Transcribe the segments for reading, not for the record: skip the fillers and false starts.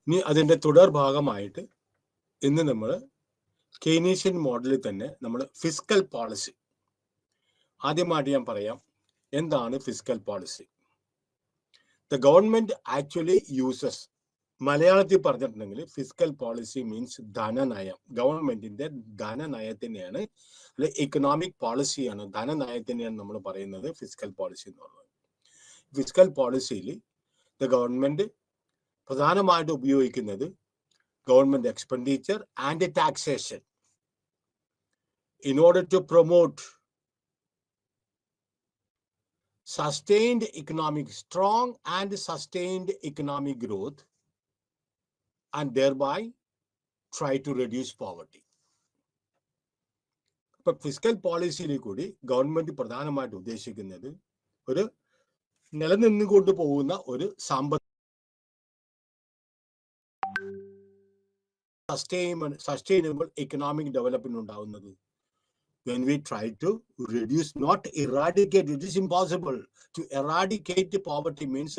ഇനി അതിൻ്റെ തുടർ ഭാഗമായിട്ട് ഇന്ന് നമ്മൾ കെയ്നീഷ്യൻ മോഡലിൽ തന്നെ നമ്മൾ ഫിസ്ക്കൽ പോളിസി. ആദ്യമായിട്ട് ഞാൻ പറയാം, എന്താണ് fiscal policy? The government actually uses, മലയാളത്തിൽ പറഞ്ഞിട്ടുണ്ടെങ്കിൽ ഫിസ്ക്കൽ പോളിസി മീൻസ് ധനനയം. ഗവൺമെന്റിന്റെ ധനനയത്തിനെയാണ്, അല്ലെ ഇക്കണോമിക് പോളിസിയാണ്, ധനനയത്തിനെയാണ് നമ്മൾ പറയുന്നത് ഫിസ്ക്കൽ പോളിസി എന്ന് പറയുന്നത്. ഫിസ്ക്കൽ പോളിസിയിൽ ദ ഗവൺമെന്റ് പ്രധാനമായിട്ട് ഉപയോഗിക്കുന്നത് government expenditure and taxation in order to promote sustained economic, strong and sustained economic growth, and thereby try to reduce poverty. But fiscal policy കൂടി government പ്രധാനമായിട്ട് ഉദ്ദേശിക്കുന്നത് ഒരു നിലനിന്നുകൊണ്ട് പോകുന്ന ഒരു sustainable economic development ഉണ്ടാവുന്നത്. When we try to reduce, not eradicate, it is impossible to eradicate poverty. Means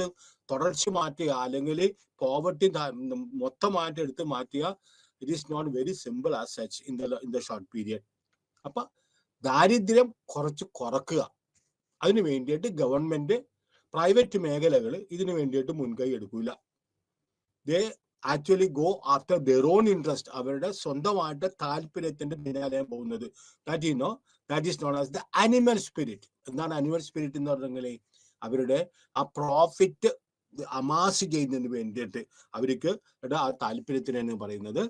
തുടർച്ച മാറ്റുക അല്ലെങ്കിൽ പോവർട്ടി മൊത്തമായിട്ട് എടുത്ത് മാറ്റുക. It is not very simple as such in the short period. അപ്പൊ ദാരിദ്ര്യം കുറക്കുക, അതിനു വേണ്ടിയിട്ട് ഗവൺമെന്റ് പ്രൈവറ്റ് മേഖലകൾ ഇതിനു വേണ്ടിയിട്ട് മുൻകൈ എടുക്കൂല. They actually go after their own interest. അവരുടെ സ്വന്തമായിട്ട് താല്പര്യത്തിന്റെ പിന്നാലെ പോകുന്നത്. That is known as the animal spirit. എന്താണ് animal spirit എന്ന് പറഞ്ഞെങ്കിൽ അവരുടെ ആ പ്രോഫിറ്റ് അമാസ് ചെയ്യുന്നതിന് വേണ്ടിയിട്ട് അവർക്ക് ആ താല്പര്യത്തിനാണ് പറയുന്നത്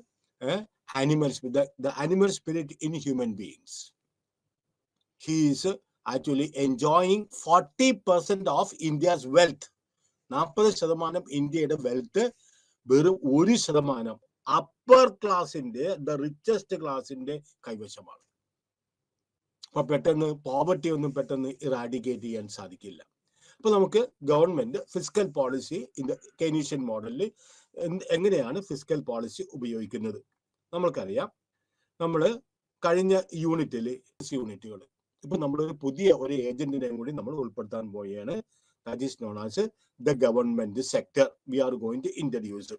animal spirit. The animal spirit in human beings. He is actually enjoying 40% of India's wealth. 40% ഇന്ത്യയുടെ വെൽത്ത് വെറും 1% അപ്പർ ക്ലാസിന്റെ, ദ റിച്ചസ്റ്റ് ക്ലാസിന്റെ കൈവശമാണ്. അപ്പൊ പെട്ടെന്ന് പോവർട്ടി ഒന്നും പെട്ടെന്ന് ഇറാഡിക്കേറ്റ് ചെയ്യാൻ സാധിക്കില്ല. അപ്പൊ നമുക്ക് government fiscal policy in the Keynesian മോഡലിൽ എങ്ങനെയാണ് ഫിസ്ക്കൽ പോളിസി ഉപയോഗിക്കുന്നത് നമ്മൾക്കറിയാം. നമ്മൾ കഴിഞ്ഞ യൂണിറ്റുകൾ ഇപ്പൊ നമ്മളൊരു പുതിയ ഒരു ഏജന്റിനെ കൂടി നമ്മൾ ഉൾപ്പെടുത്താൻ പോവുകയാണ്. That is known as the government sector. We are going to introduce.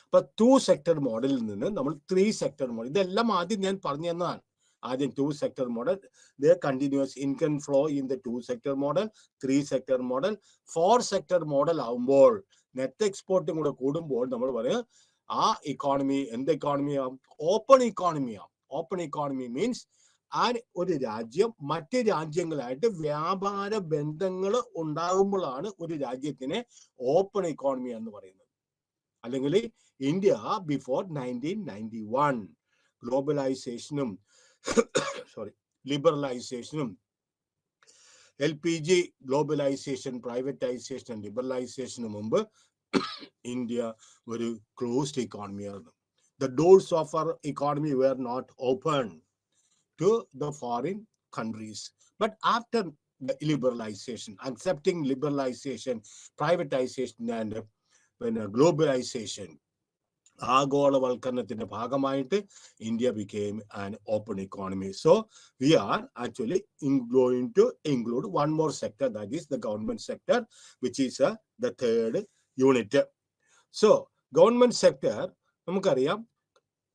അപ്പൊ 2 sector മോഡലിൽ നിന്ന് നമ്മൾ 3 sector മോഡൽ, ഇതെല്ലാം ആദ്യം ഞാൻ പറഞ്ഞു തന്നതാണ്. ആദ്യം 2 sector model, the continuous income flow in the 2 sector model, 3 sector model, 4 sector model ആവുമ്പോൾ നെറ്റ് എക്സ്പോർട്ടും കൂടെ കൂടുമ്പോൾ നമ്മൾ പറയും ആ ഇക്കോണമി എന്ത് ഇക്കോണമിയാവും? ഓപ്പൺ ഇക്കോണമിയാവും. ഓപ്പൺ ഇക്കോണമി മീൻസ് ഒരു രാജ്യം മറ്റ് രാജ്യങ്ങളായിട്ട് വ്യാപാര ബന്ധങ്ങൾ ഉണ്ടാകുമ്പോഴാണ് ഒരു രാജ്യത്തിനെ ഓപ്പൺ ഇക്കോണമി എന്ന് പറയുന്നത്. അല്ലെങ്കിൽ ഇന്ത്യ ബിഫോർ 1991 ഗ്ലോബലൈസേഷനും ലിബറലൈസേഷനും LPG ഗ്ലോബലൈസേഷൻ, പ്രൈവറ്റൈസേഷൻ, ലിബറലൈസേഷന് മുമ്പ് ഇന്ത്യ ഒരു ക്ലോസ്ഡ് ഇക്കോണമിയായിരുന്നു. The doors of our economy were not open to the foreign countries. But after the liberalization, accepting liberalization, privatization and globalization, ആഗോളവൽക്കരണത്തിന്റെ ഭാഗമായിട്ട് India became an open economy. So we are actually going to include one more sector, that is the government sector, which is the third unit. So government sector നമുക്കറിയാം,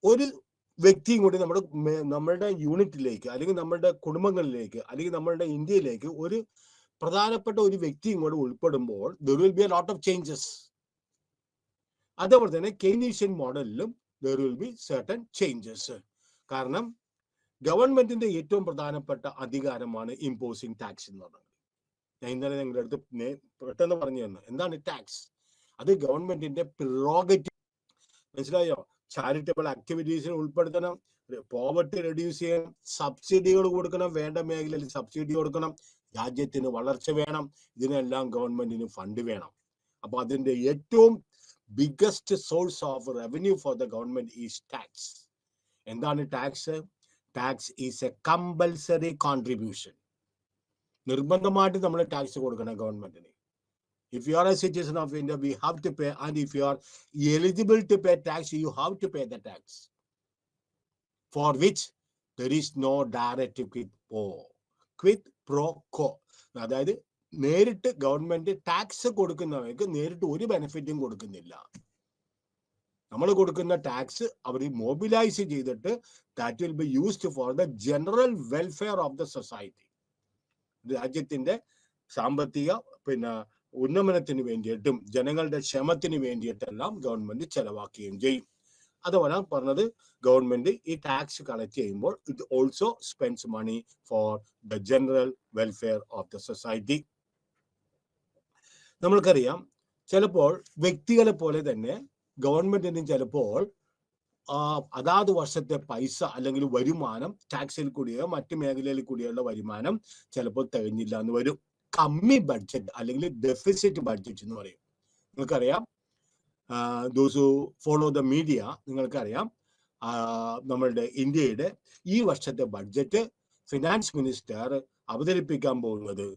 ഒരു വ്യക്തിയും കൂടി നമ്മളുടെ യൂണിറ്റിലേക്ക് അല്ലെങ്കിൽ നമ്മളുടെ കുടുംബങ്ങളിലേക്ക് അല്ലെങ്കിൽ നമ്മളുടെ ഇന്ത്യയിലേക്ക് ഒരു പ്രധാനപ്പെട്ട ഒരു വ്യക്തിയും കൂടെ ഉൾപ്പെടുമ്പോൾ there will be a lot of changes. അതേപോലെ തന്നെ Keynesian മോഡലിലും there will be certain changes. കാരണം ഗവൺമെന്റിന്റെ ഏറ്റവും പ്രധാനപ്പെട്ട അധികാരമാണ് ഇമ്പോസിങ് ടാക്സ് എന്ന് പറയുന്നത്. ഞാൻ ഇന്നലെ നിങ്ങളുടെ അടുത്ത് പെട്ടെന്ന് പറഞ്ഞു തന്നു എന്താണ് ടാക്സ്. അത് ഗവൺമെന്റിന്റെ പ്രിറോഗറ്റീവ്. മനസ്സിലായോ? ചാരിറ്റബിൾ ആക്ടിവിറ്റീസിൽ ഉൾപ്പെടുത്തണം, പോവർട്ടി റെഡ്യൂസ് ചെയ്യണം, സബ്സിഡികൾ കൊടുക്കണം, വേണ്ട മേഖലയിൽ സബ്സിഡി കൊടുക്കണം, രാജ്യത്തിന് വളർച്ച വേണം, ഇതിനെല്ലാം ഗവൺമെന്റിന് ഫണ്ട് വേണം. അപ്പൊ അതിന്റെ ഏറ്റവും biggest source of revenue for the government is tax. എന്താണ് tax? Tax is a compulsory contribution. നിർബന്ധമായിട്ട് നമ്മൾ ടാക്സ് കൊടുക്കണം ഗവൺമെന്റിന്. If you are a citizen of India, we have to pay, and if you are eligible to pay tax, you have to pay the tax, for which there is no direct quid pro quo. അതായത് നേരിട്ട് government tax കൊടുക്കുന്നവർക്ക് നേരിട്ട് ഒരു ബെനിഫിറ്റും കൊടുക്കുന്നില്ല. നമ്മൾ കൊടുക്കുന്ന tax അവർ mobilise ചെയ്തിട്ട് that will be used for the general welfare of the society. രാജ്യത്തിന്റെ സാമ്പത്തിക ഉന്നമനത്തിന് വേണ്ടിയിട്ടും ജനങ്ങളുടെ ക്ഷേമത്തിന് വേണ്ടിയിട്ടെല്ലാം ഗവൺമെന്റ് ചെലവാക്കുകയും ചെയ്യും. അതുപോലെ പറഞ്ഞത് ഗവൺമെന്റ് ഈ ടാക്സ് കളക്ട് ചെയ്യുമ്പോൾ it also spends money for the general welfare of the society. നമ്മൾക്കറിയാം ചിലപ്പോൾ വ്യക്തികളെ പോലെ തന്നെ ഗവൺമെന്റിന് ചിലപ്പോൾ അതാത് വർഷത്തെ പൈസ അല്ലെങ്കിൽ വരുമാനം ടാക്സിൽ കൂടിയോ മറ്റു മേഖലയിൽ കൂടിയുള്ള വരുമാനം ചിലപ്പോൾ തികഞ്ഞില്ല എന്ന് വരും. കമ്മി ബഡ്ജറ്റ് അല്ലെങ്കിൽ ഡെഫിസിറ്റ് ബഡ്ജറ്റ് എന്ന് പറയും. നിങ്ങൾക്കറിയാം, those who follow the media, നിങ്ങൾക്കറിയാം നമ്മളുടെ ഇന്ത്യയുടെ ഈ വർഷത്തെ ബഡ്ജറ്റ് ഫിനാൻസ് മിനിസ്റ്റർ അവതരിപ്പിക്കാൻ പോകുന്നത്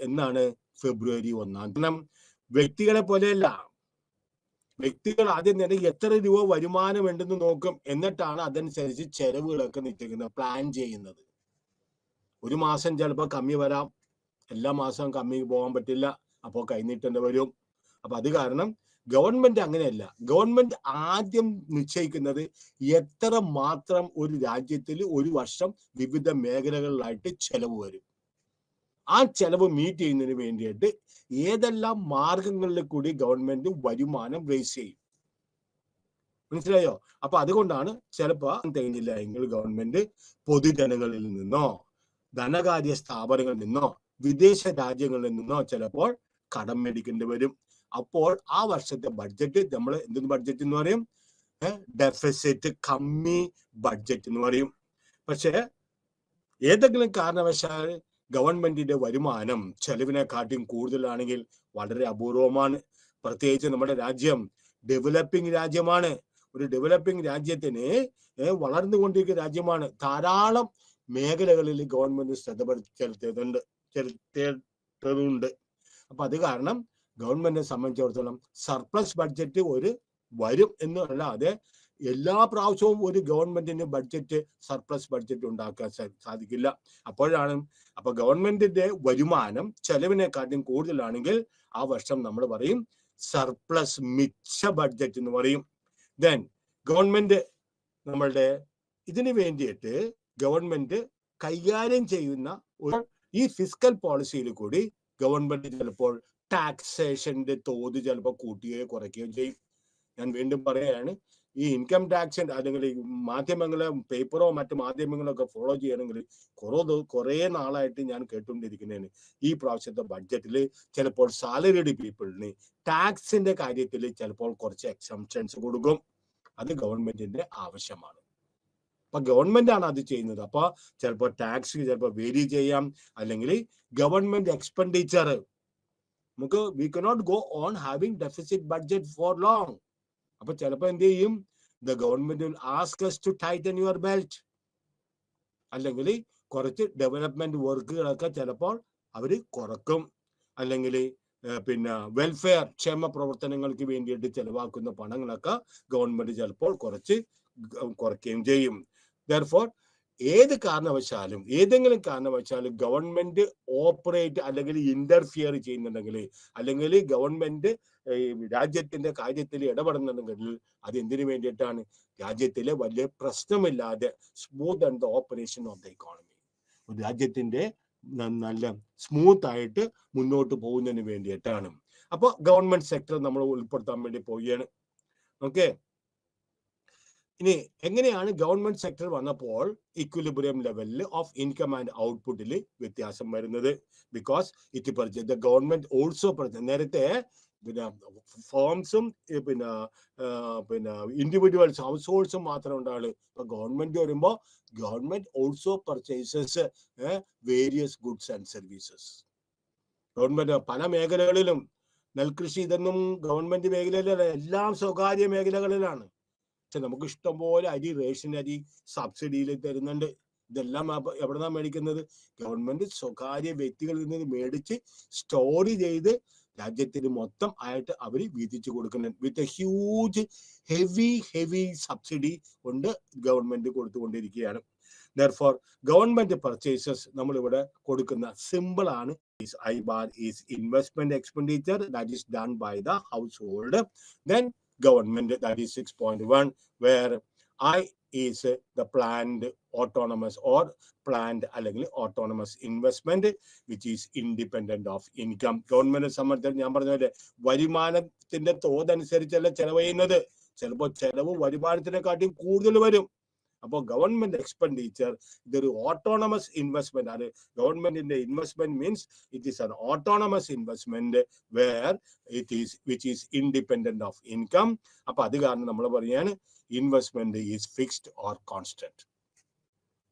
എന്നാണ് ഫെബ്രുവരി 1. വ്യക്തികളെ പോലെയല്ല, വ്യക്തികൾ ആദ്യം തന്നെ എത്ര രൂപ വരുമാനം ഉണ്ടെന്ന് നോക്കും, എന്നിട്ടാണ് അതനുസരിച്ച് ചെലവുകളൊക്കെ നിശ്ചയിക്കുന്നത്, പ്ലാൻ ചെയ്യുന്നത്. ഒരു മാസം ചിലപ്പോൾ കമ്മി വരാം, എല്ലാ മാസവും കമ്മി പോകാൻ പറ്റില്ല, അപ്പോൾ കൈനീട്ടേണ്ടി വരും. അപ്പൊ അത് കാരണം ഗവൺമെന്റ് അങ്ങനെയല്ല. ഗവൺമെന്റ് ആദ്യം നിശ്ചയിക്കുന്നത് എത്ര മാത്രം ഒരു രാജ്യത്തിൽ ഒരു വർഷം വിവിധ മേഖലകളിലായിട്ട് ചെലവ് വരും. ആ ചെലവ് മീറ്റ് ചെയ്യുന്നതിന് വേണ്ടിയിട്ട് ഏതെല്ലാം മാർഗങ്ങളിൽ കൂടി ഗവൺമെന്റ് വരുമാനം റേസ് ചെയ്യും. മനസ്സിലായോ? അപ്പൊ അതുകൊണ്ടാണ് ചിലപ്പോൾ തികഞ്ഞില്ല എങ്കിൽ ഗവൺമെന്റ് പൊതുജനങ്ങളിൽ നിന്നോ ധനകാര്യ സ്ഥാപനങ്ങളിൽ നിന്നോ വിദേശ രാജ്യങ്ങളിൽ നിന്നോ ചിലപ്പോൾ കടം മേടിക്കേണ്ടി വരും. അപ്പോൾ ആ വർഷത്തെ ബഡ്ജറ്റ് നമ്മൾ എന്തെന്ന് ബഡ്ജറ്റ് എന്ന് പറയും? ഡെഫിസിറ്റ്, കമ്മി ബഡ്ജറ്റ് എന്ന് പറയും. പക്ഷെ ഏതെങ്കിലും കാരണവശാൽ ഗവൺമെന്റിന്റെ വരുമാനം ചെലവിനെക്കാട്ടിയും കൂടുതലാണെങ്കിൽ വളരെ അപൂർവമാണ്. പ്രത്യേകിച്ച് നമ്മുടെ രാജ്യം ഡെവലപ്പിംഗ് രാജ്യമാണ്. ഒരു ഡെവലപ്പിംഗ് രാജ്യത്തിന് വളർന്നുകൊണ്ടിരിക്കുന്ന രാജ്യമാണ്. ധാരാളം മേഖലകളിൽ ഗവൺമെന്റ് ശ്രദ്ധ ചെലുത്തേണ്ടതുണ്ട്. അപ്പൊ അത് കാരണം ഗവൺമെന്റിനെ സംബന്ധിച്ചിടത്തോളം സർപ്ലസ് ബഡ്ജറ്റ് വരും എന്നല്ലാതെ എല്ലാ പ്രാവശ്യവും ഒരു ഗവൺമെന്റിന് ബഡ്ജറ്റ് സർപ്ലസ് ബഡ്ജറ്റ് ഉണ്ടാക്കാൻ സാധിക്കില്ല. അപ്പൊ ഗവൺമെന്റിന്റെ വരുമാനം ചെലവിനെക്കാട്ടും കൂടുതലാണെങ്കിൽ ആ വർഷം നമ്മൾ പറയും സർപ്ലസ്, മിച്ച ബഡ്ജറ്റ് എന്ന് പറയും. ദെൻ ഗവൺമെന്റ് നമ്മളുടെ ഇതിന് വേണ്ടിയിട്ട് ഗവൺമെന്റ് കൈകാര്യം ചെയ്യുന്ന ഈ ഫിസ്ക്കൽ പോളിസിയിൽ കൂടി ഗവൺമെന്റ് ചിലപ്പോൾ ടാക്സേഷന്റെ തോത് ചിലപ്പോൾ കൂട്ടുകയോ കുറയ്ക്കുകയോ ചെയ്യും. ഞാൻ വീണ്ടും പറയുകയാണ്, ഈ ഇൻകം ടാക്സ് അല്ലെങ്കിൽ മാധ്യമങ്ങളെ പേപ്പറോ മറ്റു മാധ്യമങ്ങളോ ഒക്കെ ഫോളോ ചെയ്യണമെങ്കിൽ കുറെ നാളായിട്ട് ഞാൻ കേട്ടുകൊണ്ടിരിക്കുന്നതാണ് ഈ പ്രാവശ്യത്തെ ബഡ്ജറ്റിൽ ചിലപ്പോൾ സാലറിഡ് പീപ്പിളിന് ടാക്സിന്റെ കാര്യത്തിൽ ചിലപ്പോൾ കുറച്ച് എക്സംഷൻസ് കൊടുക്കും. അത് ഗവൺമെന്റിന്റെ ആവശ്യമാണ്. അപ്പൊ ഗവൺമെന്റ് ആണ് അത് ചെയ്യുന്നത്. അപ്പൊ ചിലപ്പോൾ ടാക്സ് ചിലപ്പോൾ വേരി ചെയ്യാം, അല്ലെങ്കിൽ ഗവൺമെന്റ് എക്സ്പെൻഡിച്ചർ നമുക്ക് we cannot go on having deficit budget for long. അപ്പൊ ചിലപ്പോൾ എന്ത് ചെയ്യും? The government will ask us to tighten your belt, അല്ലെങ്കിൽ കുറച്ച് ഡെവലപ്മെന്റ് വർക്കുകളൊക്കെ ചിലപ്പോൾ അവർ കുറക്കും, അല്ലെങ്കിൽ വെൽഫെയർ ക്ഷേമ പ്രവർത്തനങ്ങൾക്ക് വേണ്ടിയിട്ട് ചെലവാക്കുന്ന പണങ്ങളൊക്കെ ഗവൺമെന്റ് ചിലപ്പോൾ കുറയ്ക്കുകയും ചെയ്യും. Therefore, ഏതെങ്കിലും കാരണവശാലും ഗവൺമെന്റ് ഓപ്പറേറ്റ് അല്ലെങ്കിൽ ഇന്റർഫിയർ ചെയ്യുന്നുണ്ടെങ്കിൽ, അല്ലെങ്കിൽ ഗവൺമെന്റ് രാജ്യത്തിന്റെ കാര്യത്തിൽ ഇടപെടുന്നുണ്ടെങ്കിൽ അത് എന്തിനു വേണ്ടിയിട്ടാണ്? രാജ്യത്തിലെ വലിയ പ്രശ്നമില്ലാതെ smooth and the operation of the economy, രാജ്യത്തിന്റെ നല്ല സ്മൂത്ത് ആയിട്ട് മുന്നോട്ട് പോകുന്നതിന് വേണ്ടിയിട്ടാണ്. അപ്പൊ ഗവൺമെന്റ് സെക്ടർ നമ്മൾ ഉൾപ്പെടുത്താൻ വേണ്ടി പോവുകയാണ്. ഓക്കെ, ഇനി എങ്ങനെയാണ് ഗവൺമെന്റ് സെക്ടർ വന്നപ്പോൾ ഇക്വിലിബ്രിയം ലെവലിൽ ഓഫ് ഇൻകം ആൻഡ് ഔട്ട്പുട്ടിൽ വ്യത്യാസം വരുന്നത്? Because it purchase the government also നേരത്തെ ഫേംസും ഇൻഡിവിജ്വൽസ് ഹൗസ് ഹോൾഡ്സും മാത്രം ഉണ്ടാവുള്ളൂ. ഇപ്പൊ ഗവൺമെന്റ് വരുമ്പോൾ government also purchases various goods and services. Government പല മേഖലകളിലും, നെൽകൃഷി ഇതൊന്നും ഗവൺമെന്റ് മേഖലയിലല്ല, എല്ലാം സ്വകാര്യ മേഖലകളിലാണ്. പക്ഷെ നമുക്ക് ഇഷ്ടംപോലെ അരി, റേഷൻ അരി സബ്സിഡിയിൽ തരുന്നുണ്ട്. ഇതെല്ലാം എവിടെന്നാ മേടിക്കുന്നത്? ഗവൺമെന്റ് സ്വകാര്യ വ്യക്തികളിൽ നിന്ന് മേടിച്ച് സ്റ്റോർ ചെയ്ത് രാജ്യത്തിന് മൊത്തം ആയിട്ട് അവർ വീതിച്ചു കൊടുക്കുന്നുണ്ട്. With a huge heavy subsidy കൊണ്ട് ഗവൺമെന്റ് കൊടുത്തുകൊണ്ടിരിക്കുകയാണ്. Therefore, government purchases നമ്മളിവിടെ കൊടുക്കുന്ന സിമ്പിൾ ആണ്. I bar is investment expenditure that is done by the household. Then government, that is 6.1, where I is the planned autonomous or planned autonomous investment which is independent of income. Government സംബന്ധിച്ച് ഞാൻ പറഞ്ഞ വരുമാനത്തിന്റെ തോതനുസരിച്ചല്ല ചെലവ് ചെയ്യുന്നത്. ചിലപ്പോൾ ചെലവ് വരുമാനത്തിനെക്കാട്ടിയും കൂടുതൽ വരും. അപ്പോൾ ഗവൺമെന്റ് എക്സ്പെൻഡിച്ചർ ഇതൊരു ഓട്ടോണമസ് ഇൻവെസ്റ്റ്മെന്റ് ആണ്. ഗവൺമെന്റിന്റെ investment means it is an autonomous investment where it is which is independent of income. അപ്പൊ അത് കാരണം നമ്മൾ പറയാണ് investment is fixed or constant.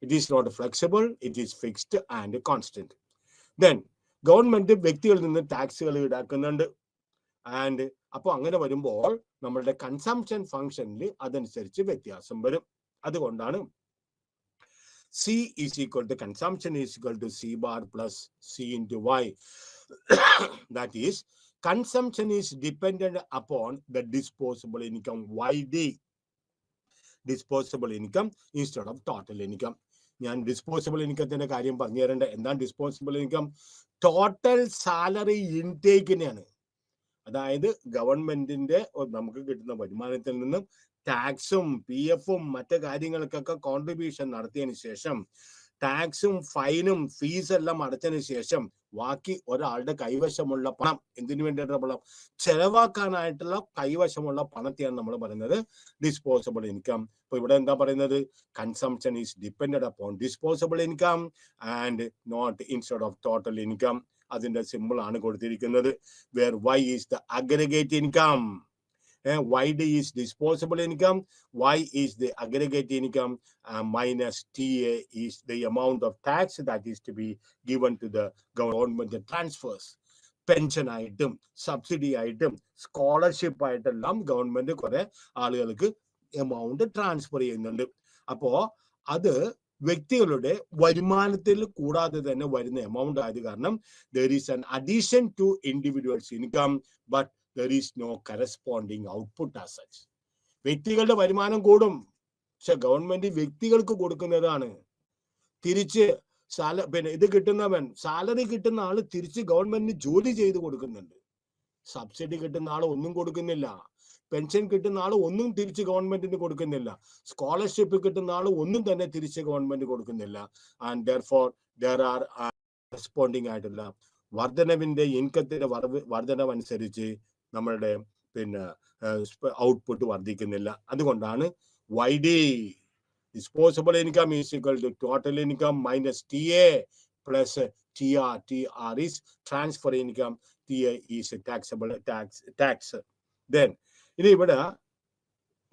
It is not flexible, it is fixed and constant. Then government വ്യക്തികളിൽ നിന്ന് ടാക്സുകൾ ഈടാക്കുന്നുണ്ട്. And അപ്പോൾ അങ്ങനെ വരുമ്പോൾ നമ്മളുടെ കൺസംപ്ഷൻ ഫംഗ്ഷനിൽ അതനുസരിച്ച് വ്യത്യാസം വരും. അതുകൊണ്ടാണ് C is equal to consumption is equal to C bar plus C into Y. That is, consumption is dependent upon the disposable income, YD. Disposable income instead of total income. ഞാൻ disposable ഇൻകത്തിന്റെ കാര്യം പറഞ്ഞു തരേണ്ട. എന്താണ് disposable income? Total salary ഇൻടേക്കിനെയാണ്. അതായത് ഗവൺമെന്റിന്റെ നമുക്ക് കിട്ടുന്ന വരുമാനത്തിൽ നിന്നും ടാക്സും PF-ഉം മറ്റു കാര്യങ്ങൾക്കൊക്കെ കോൺട്രിബ്യൂഷൻ നടത്തിയതിനു ശേഷം ടാക്സും ഫൈനും ഫീസെല്ലാം അടച്ചതിന് ശേഷം ബാക്കി ഒരാളുടെ കൈവശമുള്ള പണം, എന്തിനു വേണ്ടിയിട്ടുള്ള പണം? ചെലവാക്കാനായിട്ടുള്ള കൈവശമുള്ള പണത്തെയാണ് നമ്മൾ പറയുന്നത് ഡിസ്പോസിബിൾ ഇൻകം. അപ്പൊ ഇവിടെ എന്താ പറയുന്നത്? Consumption is dependent upon disposable income and not instead of total income. അതിന്റെ സിമ്പിൾ ആണ് കൊടുത്തിരിക്കുന്നത്. Where Y is the aggregate income, YD is disposable income, Y is the aggregate income, minus TA is the amount of tax that is to be given to the government. The transfers, pension ആയിട്ടും subsidy ആയിട്ടും scholarship ആയിട്ടെല്ലാം government കുറെ ആളുകൾക്ക് amount transfer ചെയ്യുന്നുണ്ട്. അപ്പോ അത് വ്യക്തികളുടെ വരുമാനത്തിൽ കൂടാതെ തന്നെ വരുന്ന എമൗണ്ട് ആയത് കാരണം there is an addition to individuals income but there is no corresponding output as such. വ്യക്തികളുടെ വരുമാനം കൂടും, പക്ഷെ ഗവൺമെന്റ് വ്യക്തികൾക്ക് കൊടുക്കുന്നതാണ്. തിരിച്ച് പിന്നെ ഇത് കിട്ടുന്നവൻ, സാലറി കിട്ടുന്ന ആള് തിരിച്ച് ഗവൺമെന്റിന് ജോലി ചെയ്ത് കൊടുക്കുന്നുണ്ട്. സബ്സിഡി കിട്ടുന്ന ആൾ ഒന്നും കൊടുക്കുന്നില്ല, പെൻഷൻ കിട്ടുന്ന ആൾ ഒന്നും തിരിച്ച് ഗവൺമെന്റിന് കൊടുക്കുന്നില്ല, സ്കോളർഷിപ്പ് കിട്ടുന്ന ആൾ ഒന്നും തന്നെ തിരിച്ച് ഗവൺമെന്റ് കൊടുക്കുന്നില്ല. And therefore there are responding ആയിട്ടുള്ള വർധനവിന്റെ ഇൻകത്തിന്റെ വർധനവ് അനുസരിച്ച് നമ്മളുടെ പിന്നെ ഔട്ട്പുട്ട് വർദ്ധിക്കുന്നില്ല. അതുകൊണ്ടാണ് YD, disposable income is equal to total income minus TA plus TR. TR is transfer income, TA is taxable tax. Then ഇനി ഇവിടെ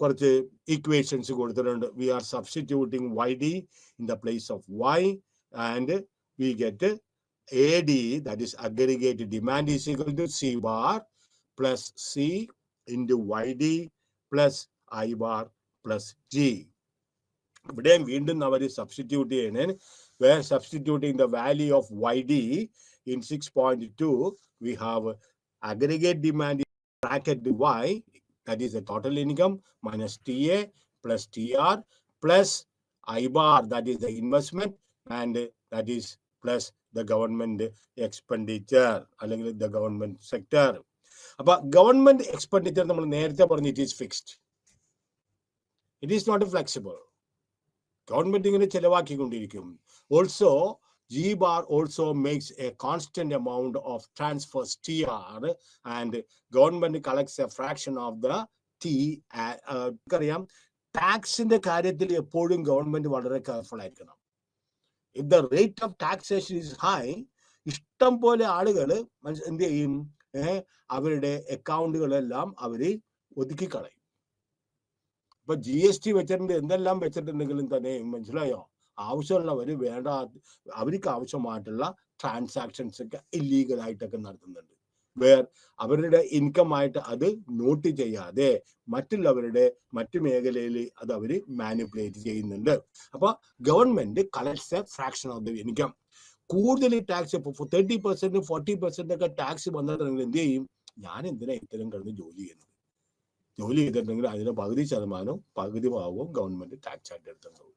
കുറച്ച് ഇക്വേഷൻസ് കൊടുത്തിട്ടുണ്ട്. We are substituting YD in the place of Y and we get AD, that is aggregate demand, is equal to C bar plus C into YD plus I bar plus G. ഇവിടെയും വീണ്ടും അവർ substitute ചെയ്യണേ. Where substituting the value of YD in 6.2, we have aggregate demand in bracket Y, that is the total income, minus TA plus TR plus I bar, that is the investment, and that is plus the government expenditure അല്ലെങ്കിൽ the government sector. അപ്പൊ government expenditure നമ്മൾ നേരത്തെ പറഞ്ഞു it is fixed, it is not flexible. Government ഇങ്ങനെ ചെലവാക്കിക്കൊണ്ടിരിക്കും. Also G bar also makes a constant amount of transfers TR and government collects a fraction of the T. അറിയാം, ടാക്സിന്റെ കാര്യത്തിൽ എപ്പോഴും government വളരെ കെയർഫുൾ ആയിരിക്കണം. If the rate of taxation is high, ഇഷ്ടം പോലെ ആളുകൾ എന്ത് ചെയ്യും? അവരുടെ അക്കൗണ്ടുകളെല്ലാം അവര് ഒതുക്കിക്കളയും. ഇപ്പൊ GST വെച്ചിട്ടുണ്ട്, എന്തെല്ലാം വെച്ചിട്ടുണ്ടെങ്കിലും തന്നെ മനസ്സിലായോ, ആവശ്യമുള്ളവര് വേണ്ട, അവർക്ക് ആവശ്യമായിട്ടുള്ള ട്രാൻസാക്ഷൻസ് ഒക്കെ ഇല്ലീഗൽ ആയിട്ടൊക്കെ നടത്തുന്നുണ്ട്. വേർ അവരുടെ ഇൻകം ആയിട്ട് അത് നോട്ട് ചെയ്യാതെ മറ്റുള്ളവരുടെ മറ്റു മേഖലയിൽ അത് അവര് മാനിപ്പുലേറ്റ് ചെയ്യുന്നുണ്ട്. അപ്പൊ government collects A fraction of the income. കൂടുതൽ ടാക്സ് 30%, 40% ഒക്കെ ടാക്സ് വന്നിട്ടുണ്ടെങ്കിൽ എന്ത് ചെയ്യും? ഞാൻ എന്തിനാ ഇത്തരം കിടന്ന് ജോലി ചെയ്യുന്നത്? ജോലി ചെയ്തിട്ടുണ്ടെങ്കിൽ അതിന് പകുതി ഭാഗവും ഗവൺമെന്റ് ടാക്സ് ആയിട്ട് എടുത്തിട്ടുണ്ടാവും.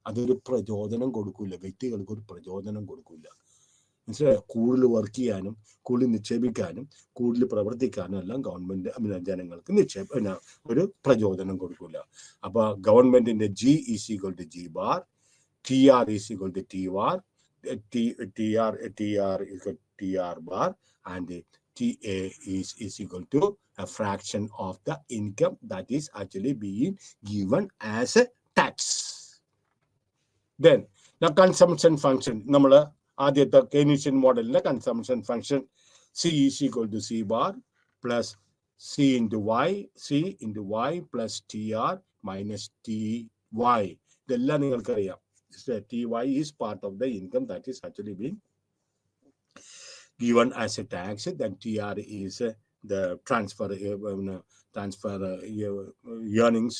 അതൊരു പ്രചോദനം കൊടുക്കൂല, വ്യക്തികൾക്ക് ഒരു പ്രചോദനം കൊടുക്കൂല. മനസ്സിലായോ? കൂടുതൽ വർക്ക് ചെയ്യാനും കൂടുതൽ നിക്ഷേപിക്കാനും കൂടുതൽ പ്രവർത്തിക്കാനും എല്ലാം ഗവൺമെന്റ് ജനങ്ങൾക്ക് ഒരു പ്രചോദനം കൊടുക്കില്ല. അപ്പൊ ഗവൺമെന്റിന്റെ G is equal to G bar, TR is equal to TR, TR is equal to TR bar, and TA is equal to a fraction of the income that is actually being given as a tax. Then the consumption function, നമ്മൾ ആദ്യത്തെ Keynesian മോഡലിലെ consumption function C is equal to C bar plus C into Y plus TR minus TY. ഇതെല്ലാം നിങ്ങൾക്കറിയാം. TY is part of the income that is actually being given as a tax. Then TR is the transfer earnings,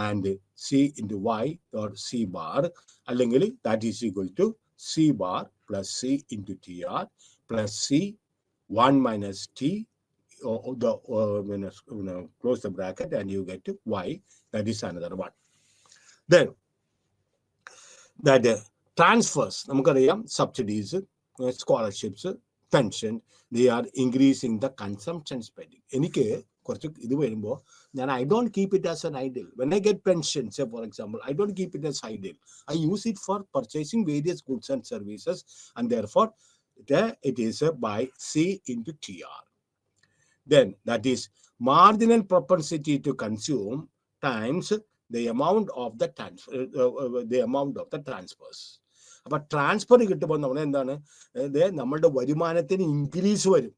and C into Y or C bar, അല്ലെങ്കിൽ that is equal to C bar plus C into TR plus C 1 minus T, close the bracket, and you get to Y. That is another one. Then that transfers, നമുക്കറിയാം, subsidies, scholarships, pension, they are increasing the consumption spending. എനിക്ക് കുറച്ച് ഇത് വരുമ്പോൾ I don't keep it as an idle. When I get pension, say for example, I don't keep it as idle. I use it for purchasing various goods and services, and therefore it is by C into TR. Then that is marginal propensity to consume times the amount of the transfers. അപ്പൊ transfer കിട്ടുമ്പോൾ നമ്മൾ എന്താണ്, നമ്മളുടെ വരുമാനത്തിന് increase വരും.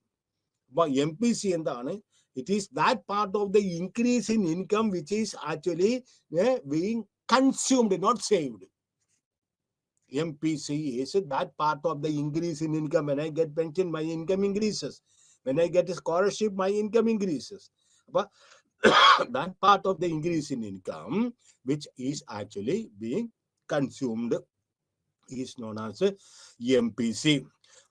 അപ്പൊ MPC എന്താണ്? It is that part of the increase in income which is actually being consumed, not saved. MPC is that part of the increase in income. When I get pension, my income increases. When I get a scholarship, my income increases. But that part of the increase in income which is actually being consumed is known as MPC.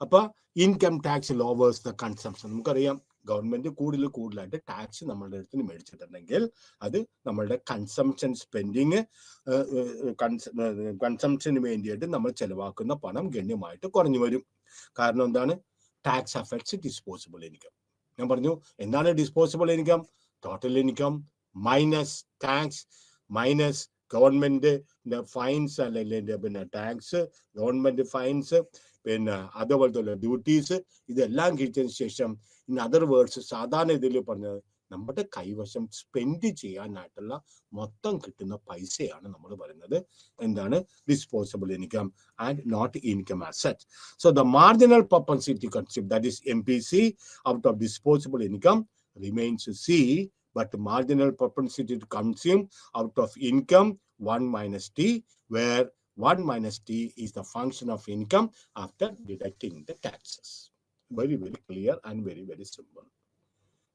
അപ്പൊ income tax lowers the consumption. നമുക്കറിയാം, government കൂടുതലായിട്ട് tax നമ്മളുടെ അടുത്ത് മേടിച്ചിട്ടുണ്ടെങ്കിൽ അത് നമ്മളുടെ consumption spending, കൺസംഷന് വേണ്ടിയിട്ട് നമ്മൾ ചെലവാക്കുന്ന പണം ഗണ്യമായിട്ട് കുറഞ്ഞു വരും. കാരണം എന്താണ്? Tax affects disposable income. ഞാൻ പറഞ്ഞു, എന്താണ് disposable income? Total income minus tax minus government finds, അല്ലെങ്കിൽ പിന്നെ ടാക്സ്, ഗവൺമെന്റ് ഫൈൻസ്, പിന്നെ അതുപോലത്തെ ഡ്യൂട്ടീസ്, ഇതെല്ലാം കിട്ടിയതിനു ശേഷം, ഇൻ അതർ വേർഡ്സ്, സാധാരണ ഇതിൽ പറഞ്ഞത് നമ്മുടെ കൈവശം സ്പെൻഡ് ചെയ്യാനായിട്ടുള്ള മൊത്തം കിട്ടുന്ന പൈസയാണ് നമ്മൾ പറയുന്നത് എന്താണ്? Disposable income and not income as such. So the marginal propensity consume, that is MPC, out of disposable income remains C, but marginal propensity to consume out of income 1 minus T, where 1 minus T is the function of income after deducting the taxes. Very, very clear and very, very simple.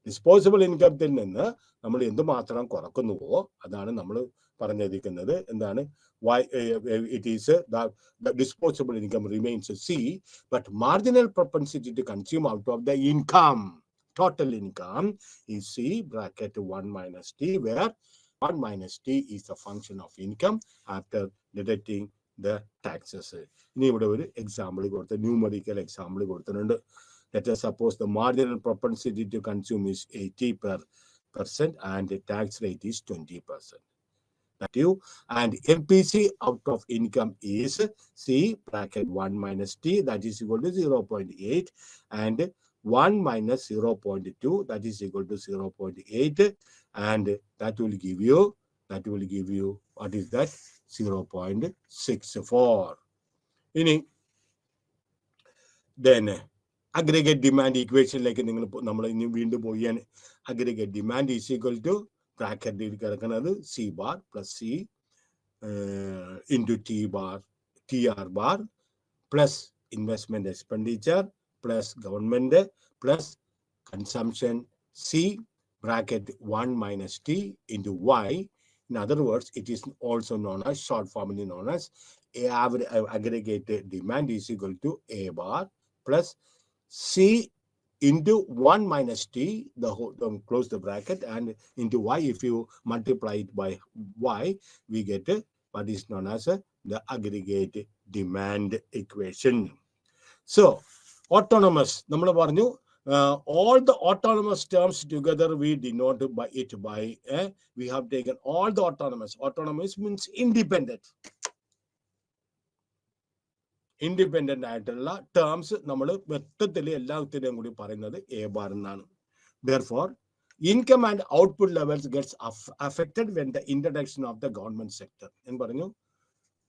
Disposable ഇൻകത്തിൽ നിന്ന് നമ്മൾ എന്തുമാത്രം കുറക്കുന്നുവോ അതാണ് നമ്മൾ പറഞ്ഞിരിക്കുന്നത്. എന്താണ്? It is the disposable income remains C, but marginal propensity to consume out of the income, total income, is C bracket 1 minus T, where 1 minus T is the function of income after deducting the taxes. ഇനി ഇവിടെ ഒരു example കൊടുത്ത്, numerical example കൊടുത്തിട്ടുണ്ട്. Let us suppose the marginal propensity to consume is 80% and the tax rate is 20%. And MPC out of income is C bracket 1 minus T, that is equal to 0.8, and 1 minus 0.2, that is equal to 0.8, and that will give you what is that? 0.64. Then aggregate demand equation, like നമ്മൾ ഇനി വീണ്ടും പോയാണ്. aggregate demand is equal to bracket കിടക്കുന്നത് C bar plus C into TR bar plus investment expenditure plus government plus consumption C bracket 1 minus T into Y. In other words, it is also known as, short formally known as, aggregate demand is equal to A bar plus C into 1 minus T, the whole, close the bracket, and into Y. If you multiply it by Y, we get what is known as the aggregate demand equation. So Autonomous. നമ്മൾ പറഞ്ഞു all the autonomous terms together we denote by it by we have taken all the autonomous. Autonomous means independent. Independent ആയിട്ടുള്ള terms നമ്മൾ മൊത്തത്തിൽ എല്ലാത്തിനെയും കൂടി പറയുന്നത് A bar എന്നാണ്. Therefore, income and output levels gets affected when the introduction of the government sector. എന്ന് പറഞ്ഞു,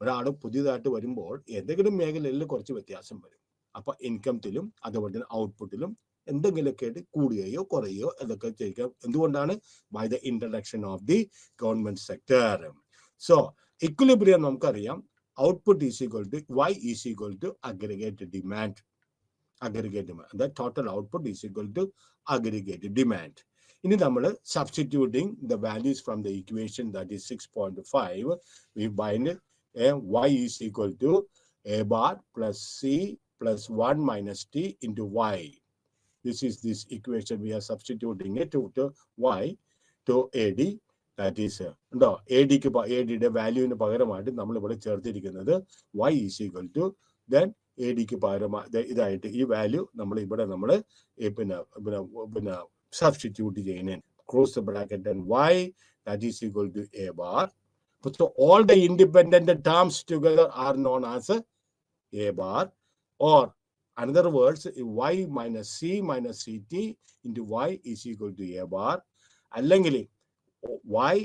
ഒരാൾ പുതിയതായിട്ട് വരുമ്പോൾ ഏതെങ്കിലും മേഖലയിൽ കുറച്ച് വ്യത്യാസം വരും. അപ്പൊ ഇൻകത്തിലും അതുപോലെ തന്നെ ഔട്ട്പുട്ടിലും എന്തെങ്കിലുമൊക്കെ ആയിട്ട് കൂടുകയോ കുറയോ അതൊക്കെ ചെയ്യാം. എന്തുകൊണ്ടാണ്? By the introduction of the government sector. So equilibrium നമുക്കറിയാം, output is equal to Y is equal to aggregate demand. Aggregate demand. The total output is equal to aggregate demand. ഇനി നമ്മൾ substituting the values from the equation that is 6.5, we bind Y is equal to A bar plus C plus 1 minus T into Y. This is this equation. We are substituting it to Y to AD. That is ഉണ്ടോ, ADയുടെ വാല്യൂവിന് പകരമായിട്ട് നമ്മൾ ഇവിടെ ചേർത്തിരിക്കുന്നത് Y is equal to then ADക്ക് പകരമായി ഇതായിട്ട് ഈ value നമ്മൾ ഇവിടെ നമ്മൾ പിന്നെ സബ്സ്റ്റിറ്റ്യൂട്ട് ചെയ്യുന്നത്. Close the bracket and Y that is equal to A bar. So all the independent terms together are known as A bar, or in other words Y minus C minus CT into Y is equal to A bar. അല്ലെങ്കിൽ Y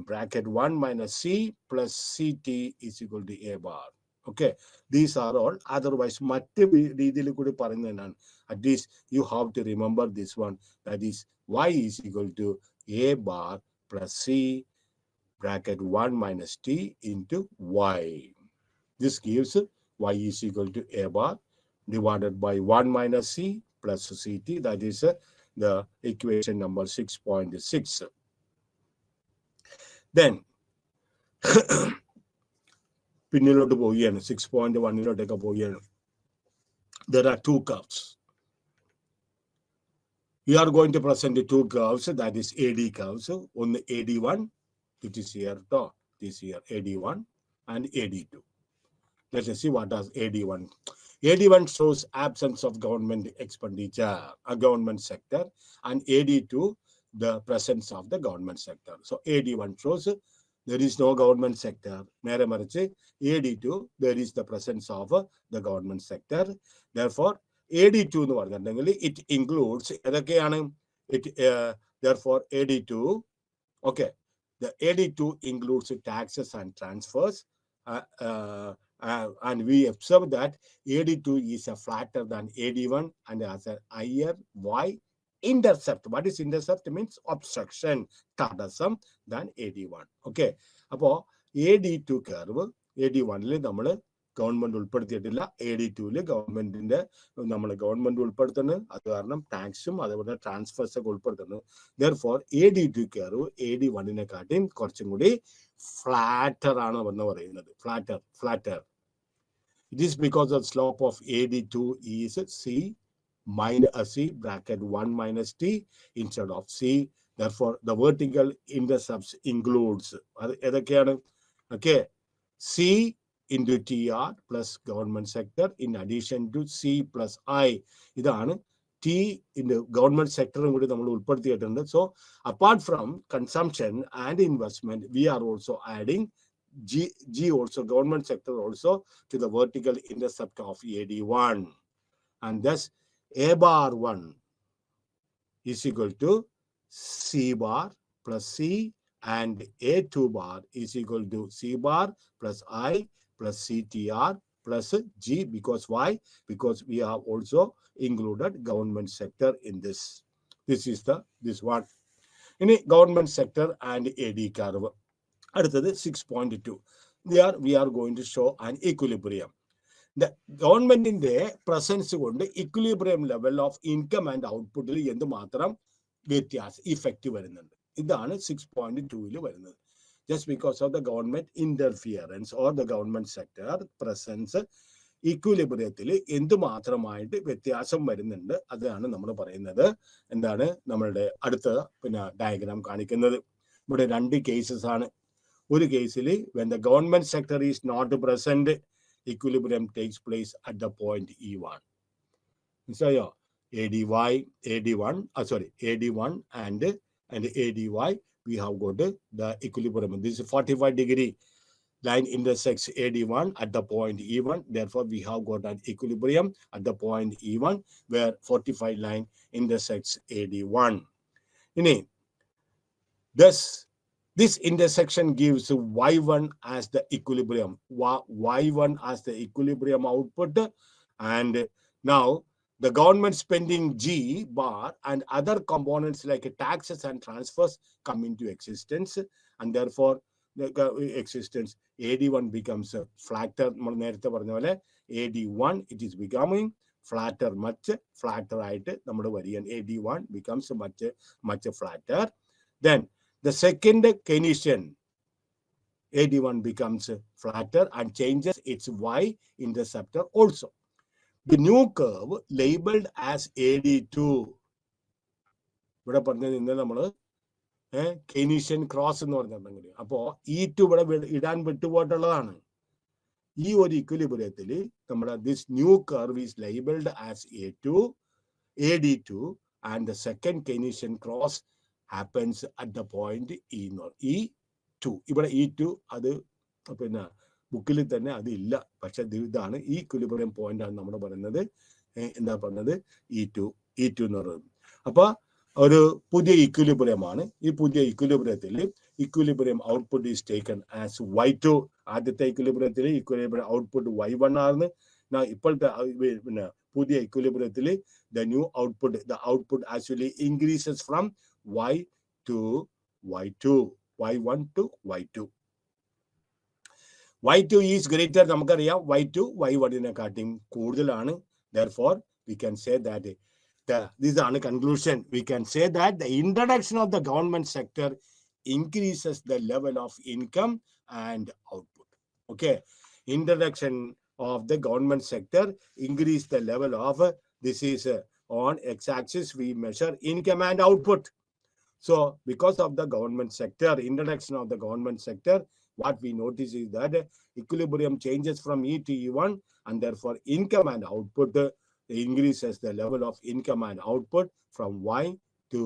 bracket 1 minus C plus CT is equal to A bar. Okay, these are all. Otherwise മറ്റ് രീതിയിൽ കൂടി പറയുന്നതാണ്. At least you have to remember this one, that is Y is equal to A bar plus C bracket 1 minus T into Y. This gives Y is equal to A bar divided by 1 minus C plus CT. That is the equation number 6.6. Then പിന്നിലോട്ട് പോവുകയാണ്, 6.1 പോവുകയാണ്. There are two curves. We are going to present two curves, that is AD curves. On the AD1, it is here, this here AD1 and AD2. Let us see what does AD1. AD1 shows absence of government expenditure, a government sector, and AD2 the presence of the government sector. So AD1 shows there is no government sector. നേരെ മറിച്ച് AD2 there is the presence of the government sector. Therefore AD2 എന്ന് പറഞ്ഞിട്ടുണ്ടെങ്കിൽ it includes ഏതൊക്കെയാണ്? Therefore AD2, okay, the AD2 includes taxes and transfers, and we observe that AD2 is flatter than AD1 and has a higher Y intercept. What is intercept? Means obstruction, tadasam, than AD1. Okay, അപ്പോൾ AD2 curve AD1 നമ്മൾ government ഉൾപ്പെടുത്തിയിട്ടില്ല, AD2 ഗവൺമെന്റിന്റെ നമ്മൾ government ഉൾപ്പെടുത്തുന്നു. അത് കാരണം ടാക്സും അതുപോലെ ട്രാൻസ്ഫേഴ്സ് ഒക്കെ ഉൾപ്പെടുത്തുന്നു. Therefore AD2 കർവ് AD1 കാട്ടിയും കുറച്ചും കൂടി ഫ്ലാറ്റർ ആണ് എന്ന് പറയുന്നത്. Flatter. It is because the slope of AD2 is C minus C bracket 1 minus T instead of C. Therefore the vertical intercepts includes okay, C into TR plus government sector in addition to C plus I. ഇതാണ് T in the government sector കൂടി നമ്മൾ ഉൾപ്പെടുത്തിയിട്ടുണ്ട്. So apart from consumption and investment, we are also adding G also, government sector also, to the vertical intercept of AD1, and thus A bar 1 is equal to C bar plus C, and A2 bar is equal to C bar plus I plus CTR plus G. Because why? Because we have also included government sector in this. This is this one. In government sector and AD curve. അടുത്തത് 6.2. There we are going to show an equilibrium. The ഗവൺമെന്റിന്റെ presence കൊണ്ട് equilibrium level of income and ഔട്ട്പുട്ടിൽ എന്തുമാത്രം വ്യത്യാസം effect വരുന്നുണ്ട്. ഇതാണ് 6.2 വരുന്നത്. Just because of the government interference or the government sector presence, ഇക്വിലിബ്രിയത്തിൽ എന്തുമാത്രമായിട്ട് വ്യത്യാസം വരുന്നുണ്ട് അതാണ് നമ്മൾ പറയുന്നത്. എന്താണ് നമ്മളുടെ അടുത്ത ഡയഗ്രാം കാണിക്കുന്നത്. ഇവിടെ രണ്ട് കേസസ് ആണ്. ഒരു കേസിൽ when the government sector is not present, equilibrium takes place at the point E1. So ADY, AD1, AD1 and ADY, we have got the equilibrium. This is 45-degree line intersects AD1 at the point E1. Therefore, we have got an equilibrium at the point E1 where 45 line intersects AD1. Thus, this intersection gives Y1 as the equilibrium, Y1 as the equilibrium output, and now the government spending G bar and other components like taxes and transfers come into existence, and therefore the existence AD1 becomes flatter. AD1 it is becoming flatter, much flatter. AD1 becomes much flatter. Then the second Keynesian AD1 becomes flatter and changes its Y interceptor also. The new curve labeled as AD2. Keynesian cross എന്ന് പറഞ്ഞിട്ടുണ്ടെങ്കിൽ അപ്പോൾ E2 ഇവിടെ ഇടാൻ വിട്ടുപോയിട്ടുള്ളതാണ്. ഈ ഒരു ഇക്വിലിബ്രിയത്തിൽ നമ്മുടെ this new curve is labeled as AD2 and the second Keynesian cross happens at the point E2. ഇവിടെ E2 അത് പിന്നെ ബുക്കിൽ തന്നെ അതില്ല, പക്ഷെ ഇതാണ് ഈ ഇക്വിലിബ്രിയം പോയിന്റ് ആണ് നമ്മൾ പറയുന്നത്. എന്താ പറഞ്ഞത്? E2 എന്ന് പറയുന്നത്. അപ്പൊ ഒരു പുതിയ ഇക്വിലിബ്രിയമാണ്. ഈ പുതിയ ഇക്വിലിബ്രിയത്തിൽ equilibrium output is taken as Y2. ആദ്യത്തെ ഇക്വിലിബ്രിയത്തിൽ ഇക്വിലിബ്രിയം ഔട്ട്പുട്ട് Y1 ആണ്. ഇപ്പോഴത്തെ പിന്നെ പുതിയ ഇക്വിലിബ്രിയത്തിൽ the new output, the output actually increases from Y to Y2, Y1 to Y2. Y2 is greater, നമുക്കറിയാം Y2 Y1-നെക്കാട്ടിയും കൂടുതലാണ്. Therefore, we can say that this is the conclusion. We can say that the introduction of the government sector increases the level of income and output. Okay, introduction of the government sector increase the level of this is on x-axis we measure income and output. So because of the government sector, introduction of the government sector, what we notice is that equilibrium changes from E to E1 and therefore income and output increases the level of income and output from Y to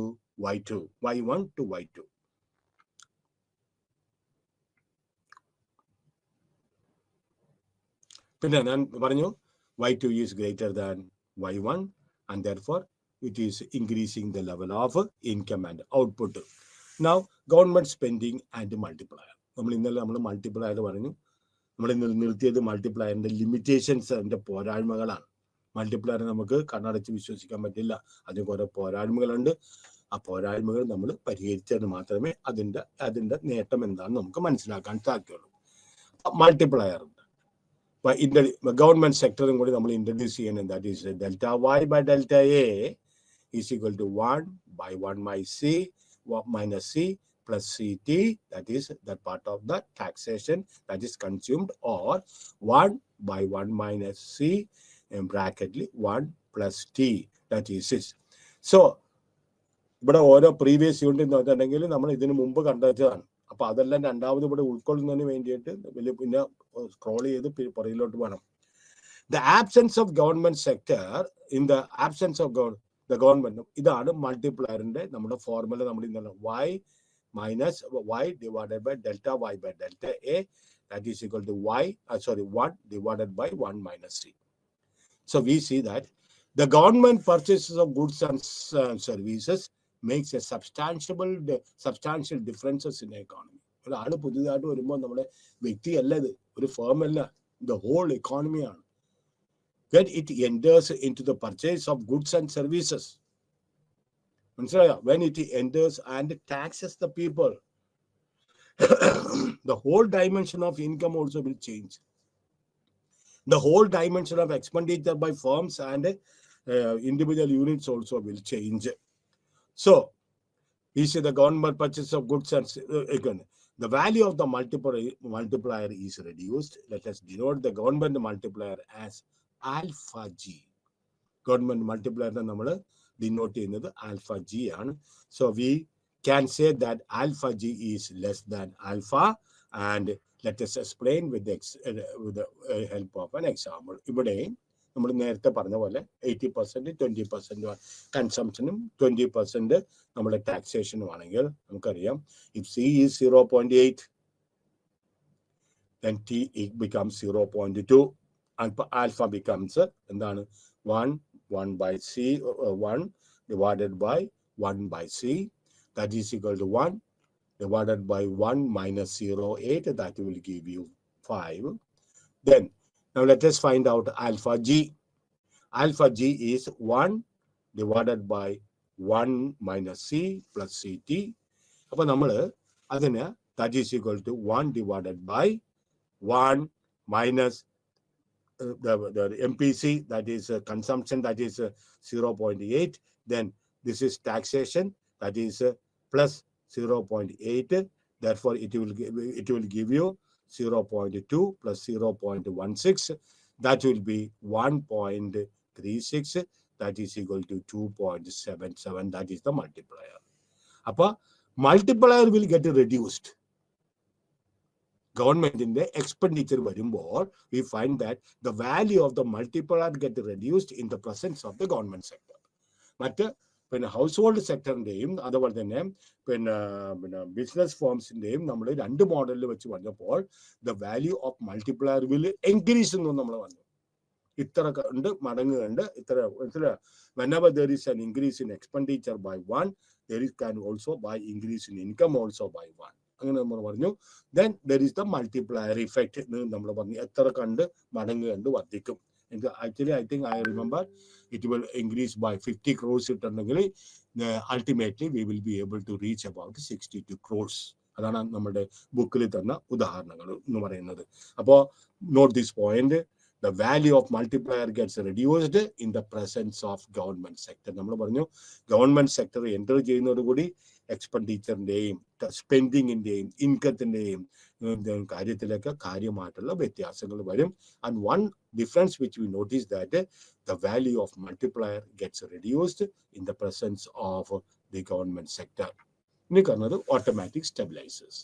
Y2, Y1 to Y2. പിന്നെ ഞാൻ പറഞ്ഞു Y2 is greater than Y1 and therefore it is increasing the level of income and output. Now government spending and multiplier. നമ്മൾ multiplier പറഞ്ഞു. നമ്മൾ നിർത്തിയത് മൾട്ടിപ്ലയറിന്റെ limitations, അതിന്റെ പോരായ്മകളാണ്. Multiplier നമുക്ക് കണ്ണടച്ച് വിശ്വസിക്കാൻ പറ്റില്ല, അതിന് കുറെ പോരായ്മകളുണ്ട്. ആ പോരായ്മകൾ നമ്മൾ പരിഹരിച്ചാൽ മാത്രമേ അതിന്റെ നേട്ടം എന്താണെന്ന് നമുക്ക് മനസ്സിലാക്കാൻ സാധിക്കുള്ളൂ. മൾട്ടിപ്ലയർ ഗവൺമെന്റ് സെക്ടറും കൂടി നമ്മൾ ഇൻട്രൊഡ്യൂസ് ചെയ്യുന്നത്. That is delta Y by delta A is equal to 1 by 1 by C minus C plus CT, that is that part of the taxation that is consumed, or 1 by 1 minus C in bracket 1 plus T, that is this. So ഇവിടെ ഓരോ previous unit നോക്കുന്നുണ്ടെങ്കിൽ നമ്മൾ ഇതിനു മുമ്പ് കണ്ടെത്തിയതാണ്. അപ്പൊ അതെല്ലാം രണ്ടാമത് ഇവിടെ ഉൾക്കൊള്ളുന്നതിന് വേണ്ടിയിട്ട് പിന്നെ സ്ക്രോൾ ചെയ്ത് പുറകിലോട്ട് വേണം. The absence of government sector, in the absence of the government, ഇതാണ് മൾട്ടിപ്ലയറിന്റെ നമ്മുടെ ഫോർമുല. നമ്മൾ ഇന്നലെ Y minus Y divided by delta Y by delta A, that is equal to 1 divided by 1 minus C. So we see that the government purchases of goods and services makes a substantial differences in the economy. ഒരാൾ പുതിയതായിട്ട് വരുമ്പോൾ നമ്മുടെ വ്യക്തിയല്ല, ഇത് ഒരു firm അല്ല, the whole economy ആണ്. When it enters into the purchase of goods and services, when it enters and taxes the people, the whole dimension of income also will change. The whole dimension of expenditure by firms and individual units also will change. So we see the government purchase of goods and the value of the multiplier is reduced. Let us denote the government multiplier as alpha G. Government multiplier നമ്മൾ denote ചെയ്യുന്നത് alpha G ആണ്. So we can say that alpha G is less than alpha, and let us explain with the help of an example. ഇവിടെ നമ്മൾ നേരത്തെ പറഞ്ഞ പോലെ 80% 20% കൺസംഷനും 20% നമ്മുടെ ടാക്സേഷനും ആണെങ്കിൽ നമുക്കറിയാം if C is 0.8 then T becomes 0.2 and alpha becomes എന്താണ് 1 by C 1 divided by 1 by C that is equal to 1 divided by 1 minus 0.8 that will give you 5. Then now let us find out alpha G. Alpha G is 1 divided by 1 minus C plus CT. അപ്പോൾ നമ്മൾ അതിന് that is equal to 1 divided by 1 minus the MPC, that is consumption, that is 0.8. Then this is taxation, that is plus 0.8. Therefore, it will give you 0.2 plus 0.16. That will be 1.36. That is equal to 2.77. That is the multiplier. Appa multiplier will get reduced. Government in the expenditure varumbol, we find that the value of the multiplier get reduced in the presence of the government sector. But when household sector name, അതുപോലെ തന്നെ പിന്നെ business ഫോംസിന്റെയും നമ്മൾ രണ്ട് മോഡലിൽ വെച്ച് പറഞ്ഞപ്പോൾ the value of multiplier will increase എന്ന് നമ്മൾ പറഞ്ഞു. ഇത്ര കണ്ട് മടങ്ങ് കണ്ട് ഇത്ര whenever there is an increase in expenditure by 1, there is can also by increase in income also by 1. അങ്ങനെ നമ്മൾ പറഞ്ഞു. Then there is the multiplier effect എന്ന് നമ്മൾ പറഞ്ഞു. എത്ര കണ്ട് മടങ്ങ് കണ്ട് വർദ്ധിക്കും. Actually, I think I remember it will increase by 50 crores. Ultimately, we will be able to reach about 62 crores. അതാണ് നമ്മുടെ ബുക്കിൽ തന്ന ഉദാഹരണങ്ങൾ എന്ന് പറയുന്നത്. അപ്പോൾ note this point. The value of multiplier gets reduced in the presence of government sector. നമ്മൾ പറഞ്ഞു ഗവൺമെന്റ് സെക്ടർ എൻ്റർ ചെയ്യുന്നതോടുകൂടി എക്സ്പെൻഡിച്ചറിന്റെയും സ്പെൻഡിങ്ങിന്റെയും ഇൻകത്തിന്റെയും കാര്യത്തിലൊക്കെ കാര്യമായിട്ടുള്ള വ്യത്യാസങ്ങൾ വരും. And one difference which we notice that the value of multiplier gets reduced in the presence of the government sector. ഇനി കാണുന്നത് automatic stabilisers.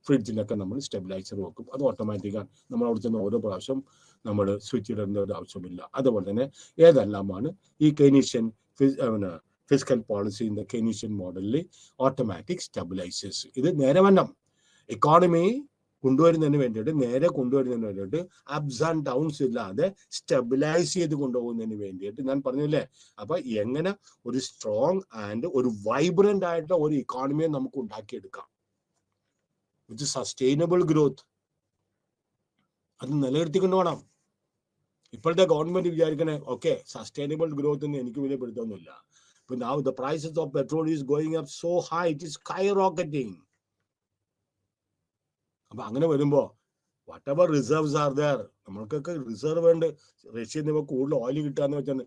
ഫ്രിഡ്ജിലൊക്കെ നമ്മൾ stabiliser വെക്കും. അത് ഓട്ടോമാറ്റിക്കാണ്. നമ്മൾ അവിടെ ചെന്ന് ഓരോ പ്രാവശ്യം നമ്മൾ സ്വിച്ച് ഇടേണ്ട ഒരു ആവശ്യമില്ല. അതുപോലെ തന്നെ ഏതെല്ലാമാണ് ഈ Keynesian physical policy in the Keynesian മോഡലിൽ ഓട്ടോമാറ്റിക് സ്റ്റെബിലൈസേഴ്സ്. ഇത് നേരെ വണ്ണം എക്കോണമി കൊണ്ടുവരുന്നതിന് വേണ്ടിയിട്ട് നേരെ കൊണ്ടുവരുന്നതിന് വേണ്ടിയിട്ട് അപ്സ് ആൻഡ് ഡൗൺസ് ഇല്ലാതെ സ്റ്റെബിലൈസ് ചെയ്ത് കൊണ്ടുപോകുന്നതിന് വേണ്ടിയിട്ട് ഞാൻ പറഞ്ഞില്ലേ. അപ്പൊ എങ്ങനെ ഒരു സ്ട്രോങ് ആൻഡ് ഒരു വൈബ്രന്റ് ആയിട്ടുള്ള ഒരു ഇക്കോണമിയെ നമുക്ക് ഉണ്ടാക്കിയെടുക്കാം. വിത്ത് സസ്റ്റൈനബിൾ ഗ്രോത്ത്. അത് നിലനിർത്തിക്കൊണ്ട് വേണം. ഇപ്പോഴത്തെ ഗവൺമെന്റ് വിചാരിക്കണേ ഓക്കെ സസ്റ്റൈനബിൾ ഗ്രോത്ത് എന്ന് എനിക്ക് വലിയ പിടുത്തൊന്നുമില്ല. But now the prices of petrol is going up so high, it is skyrocketing. അപ്പൊ അങ്ങനെ വരുമ്പോ whatever reserves are there, നമ്മൾക്കൊക്കെ റിസർവ് ഉണ്ട്. റഷ്യയിൽ നിന്ന് കൂടുതൽ ഓയിൽ കിട്ടാന്ന് വെച്ചാൽ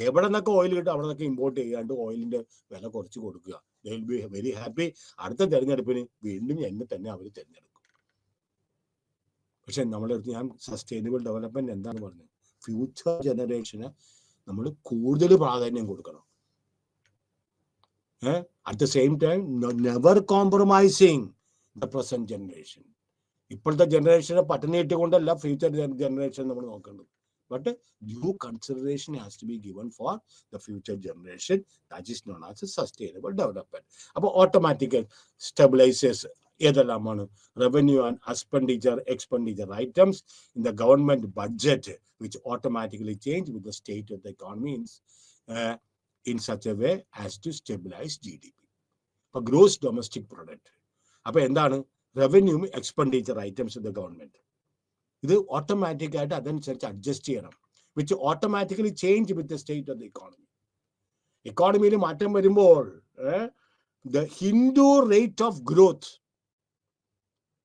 എവിടെ നിന്നൊക്കെ ഓയിൽ കിട്ടും അവിടെ നിന്നൊക്കെ ഇമ്പോർട്ട് ചെയ്യാണ്ട് ഓയിലിന്റെ വില കുറച്ച് കൊടുക്കുക. They will be very happy. അടുത്ത തെരഞ്ഞെടുപ്പിന് വീണ്ടും എന്നെ തന്നെ അവർ തെരഞ്ഞെടുക്കും. പക്ഷെ നമ്മളെ അടുത്ത് ഞാൻ സസ്റ്റൈനബിൾ ഡെവലപ്മെന്റ് എന്താന്ന് പറഞ്ഞു, ഫ്യൂച്ചർ ജനറേഷന് നമ്മൾ കൂടുതൽ പ്രാധാന്യം കൊടുക്കണം. At the same time, never compromising the present generation. ഇപ്പോഴത്തെ ജനറേഷനെ പട്ടിണിയിട്ട് കൊണ്ടല്ല ഫ്യൂച്ചർ ജനറേഷൻ നമ്മൾ നോക്കേണ്ടത്. But due consideration has to be given for the future generation. That is known as a sustainable development. അപ്പോൾ ഓട്ടോമാറ്റിക് സ്റ്റെബിലൈസേഴ്സ് ഏതെല്ലാമാണ്? Revenue and expenditure items in the government budget which automatically change with the state of the economy in such a way as to stabilize GDP. അപ്പോൾ gross domestic product. അപ്പോൾ എന്താണ് revenue expenditure items in the government. ഇത് automatic ആയിട്ട് അതനുസരിച്ച് adjust ചെയ്യണം. Which automatically change with the state of the economy. ഇക്കോണമിയിൽ മാറ്റം വരുമ്പോൾ the Hindu rate of growth,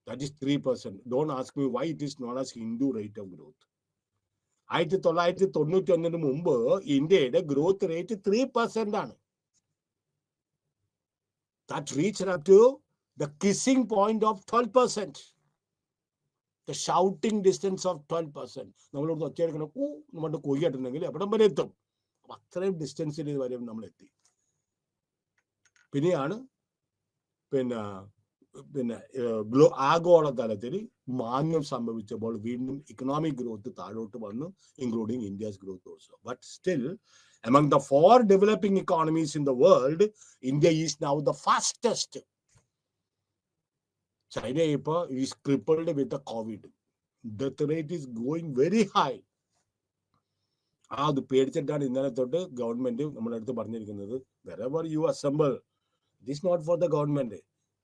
that is 3%. Don't ask me why it is known as Hindu rate of growth. 1991 മുമ്പ് ഇന്ത്യയുടെ growth rate 3% ആണ്. That reached up to the kissing point of 12%. The shouting distance of 12%. നമ്മളിവിടെ ഒച്ചയെടുക്കണം നമ്മുടെ കൊയ്യായിട്ടുണ്ടെങ്കിൽ എവിടം വരെ എത്തും. അത്രയും ഡിസ്റ്റൻസിൽ വരെ നമ്മൾ എത്തി. പിന്നെയാണ് പിന്നെ ആഗോളതലത്തിൽ മാന്യം സംഭവിച്ചപ്പോൾ വീണ്ടും ഇക്കണോമിക് ഗ്രോത്ത് താഴോട്ട് വന്നു, including India's growth also. But still among the 4 developing economies in the world, India is now the fastest. China is crippled with the COVID. Death rate is going very high. അത് പേടിച്ചിട്ടാണ് ഇന്നലെ തൊട്ട് government നമ്മുടെ അടുത്ത് പറഞ്ഞിരിക്കുന്നത്, wherever you assemble, it is not for the government.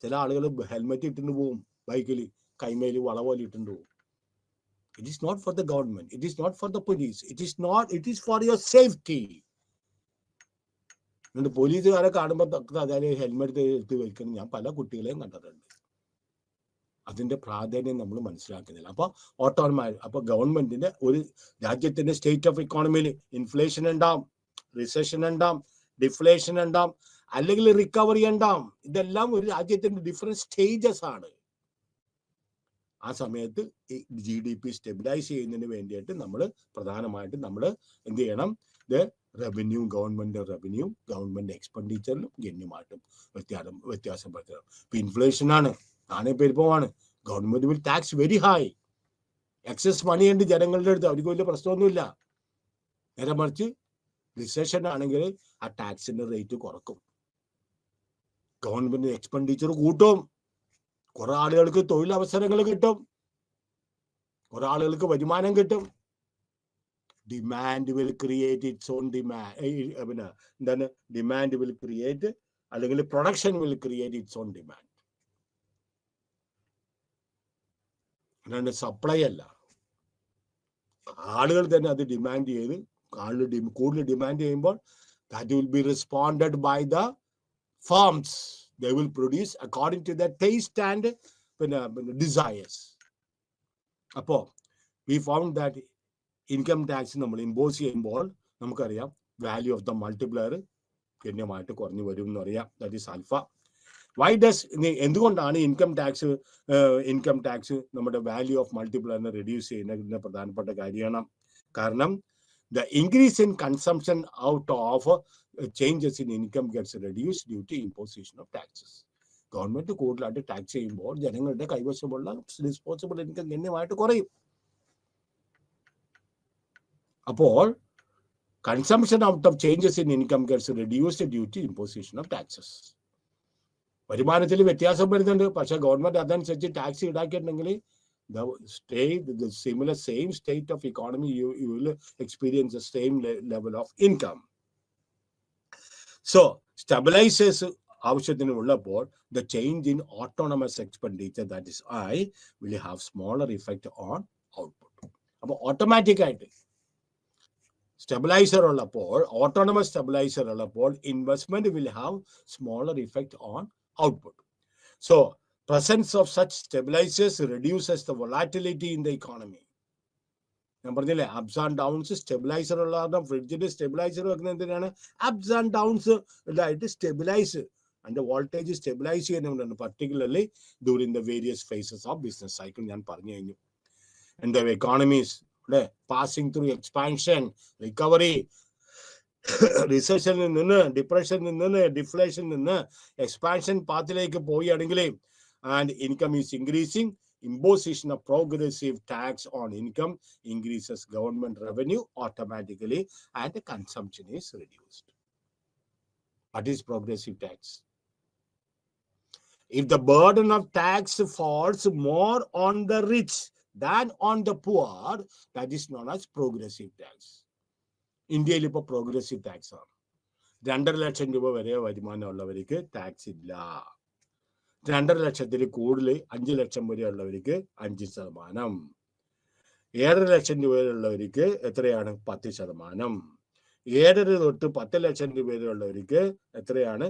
ചില ആളുകൾ helmet ഇട്ടിട്ട് പോവും, ബൈക്കിൽ കൈമേൽ വളപോലെ ഇട്ടിട്ട് പോവും. It is not for the government, it is not for the police, it is for your safety. എന്നിട്ട് പോലീസുകാരെ കാണുമ്പോൾ അതായത് ഹെൽമെറ്റ് എടുത്ത് വെക്കണം. ഞാൻ പല കുട്ടികളെയും കണ്ടിട്ടുണ്ട്. അതിന്റെ പ്രാധാന്യം നമ്മൾ മനസ്സിലാക്കുന്നില്ല. അപ്പൊ ഗവൺമെന്റിന്റെ ഒരു രാജ്യത്തിന്റെ സ്റ്റേറ്റ് ഓഫ് ഇക്കോണമിയിൽ ഇൻഫ്ലേഷൻ ഉണ്ടാവും, റിസഷൻ ഉണ്ടാവും, ഡിഫ്ലേഷൻ ഉണ്ടാവും, അല്ലെങ്കിൽ റിക്കവറി ഉണ്ടാവും. ഇതെല്ലാം ഒരു രാജ്യത്തിന്റെ ഡിഫറെന്റ് സ്റ്റേജസ് ആണ്. ആ സമയത്ത് GDP സ്റ്റെബിലൈസ് ചെയ്യുന്നതിന് വേണ്ടിയിട്ട് നമ്മൾ പ്രധാനമായിട്ടും നമ്മൾ എന്ത് ചെയ്യണം? റവന്യൂ, ഗവൺമെന്റ് എക്സ്പെൻഡിച്ചറിലും ഗണ്യമായിട്ടും വ്യത്യാസം വരുത്തണം. ഇപ്പൊ ഇൻഫ്ലേഷൻ ആണ്, നാണയപ്പെരുപ്പമാണ്. Government will tax very high. Excess money ഉണ്ട് ജനങ്ങളുടെ അടുത്ത്, അവർക്ക് വലിയ പ്രശ്നമൊന്നുമില്ല. നേരെ മറിച്ച് റിസഷൻ ആണെങ്കിൽ ആ ടാക്സിന്റെ റേറ്റ് കുറക്കും, ഗവൺമെന്റ് എക്സ്പെൻഡിച്ചർ കൂട്ടും, കുറെ ആളുകൾക്ക് തൊഴിലവസരങ്ങൾ കിട്ടും, കുറെ ആളുകൾക്ക് വരുമാനം കിട്ടും. Demand will create it's on demand. എന്താണ് ഡിമാൻഡ് വിൽ ക്രിയേറ്റ്, അല്ലെങ്കിൽ production will create it's on demand. അല്ലാണ്ട് സപ്ലൈ അല്ല. ആളുകൾ തന്നെ അത് ഡിമാൻഡ് ചെയ്ത്, കൂടുതൽ ഡിമാൻഡ് ചെയ്യുമ്പോൾ that will be responded by the firms. They will produce according to their taste and desires. അപ്പോ we found that income tax നമ്മൾ ഇമ്പോസ് ചെയ്യുമ്പോൾ നമുക്കറിയാം വാല്യൂ ഓഫ് ദ മൾട്ടിപ്ലയർ ഗണ്യമായിട്ട് കുറഞ്ഞു വരും എന്നറിയാം. That is alpha. Why does എന്തുകൊണ്ടാണ് income tax നമ്മുടെ value of മൾട്ടിപ്ലയറിനെ reduce ചെയ്യുന്നതിന്റെ പ്രധാനപ്പെട്ട കാര്യമാണ്. കാരണം the increase in consumption out of changes in income gets reduced due to imposition of taxes. Government കൂടുതലായിട്ട് ടാക്സ് ചെയ്യുമ്പോൾ ജനങ്ങളുടെ കൈവശമുള്ള ഡിസ്പോസിബിൾ ഇൻകം ഗണ്യമായിട്ട് കുറയും. അപ്പോൾ consumption out of changes in income gets reduced due to imposition of taxes. വരുമാനത്തിൽ വ്യത്യാസം വരുന്നുണ്ട്, പക്ഷെ ഗവൺമെന്റ് അതനുസരിച്ച് ടാക്സ് ഈടാക്കിയിട്ടുണ്ടെങ്കിൽ the same state of economy, you will experience the same level of income. So stabilizers avashathinu ullapol the change in autonomous expenditure, that is I, will have smaller effect on output. appo automatic aayittu stabilizer ullapol, autonomous stabilizer ullapol investment will have smaller effect on output. So presence of such stabilizers reduces the volatility in the economy. ഞാൻ പറഞ്ഞില്ലേ ups and downs stabiliser ഉള്ള ഫ്രിഡ്ജിന്റെ stabiliser വെക്കുന്ന എന്തിനാണ്? Ups and downs ഇതായിട്ട് stabilise, അതിന്റെ voltage stabilise ചെയ്യുന്നതുകൊണ്ടാണ്, particularly during the various phases of business cycle. ഞാൻ പറഞ്ഞു കഴിഞ്ഞു. And the economies passing through expansion, recovery, റിസഷനിൽ നിന്ന്, ഡിപ്രഷനിൽ നിന്ന്, ഡിഫ്ലേഷനിൽ നിന്ന് എക്സ്പാൻഷൻ പാത്തിലേക്ക് പോവുകയാണെങ്കിൽ and income is increasing, imposition of progressive tax on income increases government revenue automatically and the consumption is reduced. What is progressive tax? If the burden of tax falls more on the rich than on the poor, that is known as progressive tax. ഇന്ത്യയിൽ ഇപ്പോൾ progressive tax ആണ്. 2.5 ലക്ഷം രൂപ വരെ വരുമാനമുള്ളവർക്ക് tax ഇല്ല. 2.5 ലക്ഷത്തിൽ കൂടുതൽ 5 ലക്ഷം വരെ ഉള്ളവർക്ക് 5%, 7.5 ലക്ഷം രൂപ വരെയുള്ളവർക്ക് എത്രയാണ്? 10%, 7.5 തൊട്ട് 10 ലക്ഷം രൂപ വരെയുള്ളവർക്ക് എത്രയാണ്?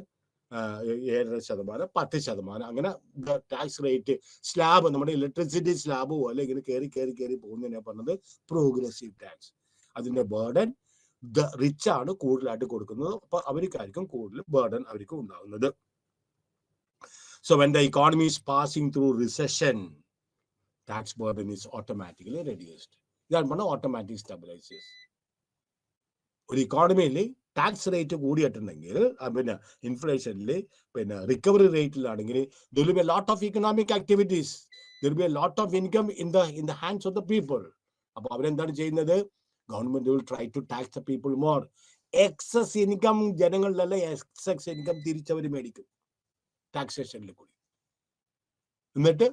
7.5%, 10%. അങ്ങനെ ടാക്സ് റേറ്റ് സ്ലാബ്, നമ്മുടെ ഇലക്ട്രിസിറ്റി സ്ലാബ് പോലെ ഇങ്ങനെ കയറി പോകുന്നതിനെ പറഞ്ഞത് പ്രോഗ്രസീവ് ടാക്സ്. അതിന്റെ ബേർഡൻ റിച്ച് ആണ് കൂടുതലായിട്ട് കൊടുക്കുന്നത്. അപ്പൊ അവർക്കായിരിക്കും കൂടുതൽ ബേർഡൻ അവർക്ക് ഉണ്ടാകുന്നത്. So when the economy is passing through recession, tax burden is automatically reduced. ഇതാണ് പറഞ്ഞ ഓട്ടോമാറ്റിക് സ്റ്റെബിലൈസേഴ്സ്. ഒരു ഇക്കോണമിയിൽ ടാക്സ് റേറ്റ് കൂടിയിട്ടുണ്ടെങ്കിൽ പിന്നെ ഇൻഫ്ലേഷനിൽ പിന്നെ recovery റേറ്റിലാണെങ്കിൽ there will be a lot of economic activities, there will be a lot of income in the hands of the people. അപ്പോൾ അവരെന്താണ് ചെയ്യുന്നത്? ഗവൺമെന്റ് will try to tax the people more. Excess income ജനങ്ങളിലല്ല, excess income തിരിച്ചവർ മേടിക്കും ടാക്സേഷനിൽ കൂടി. എന്നിട്ട്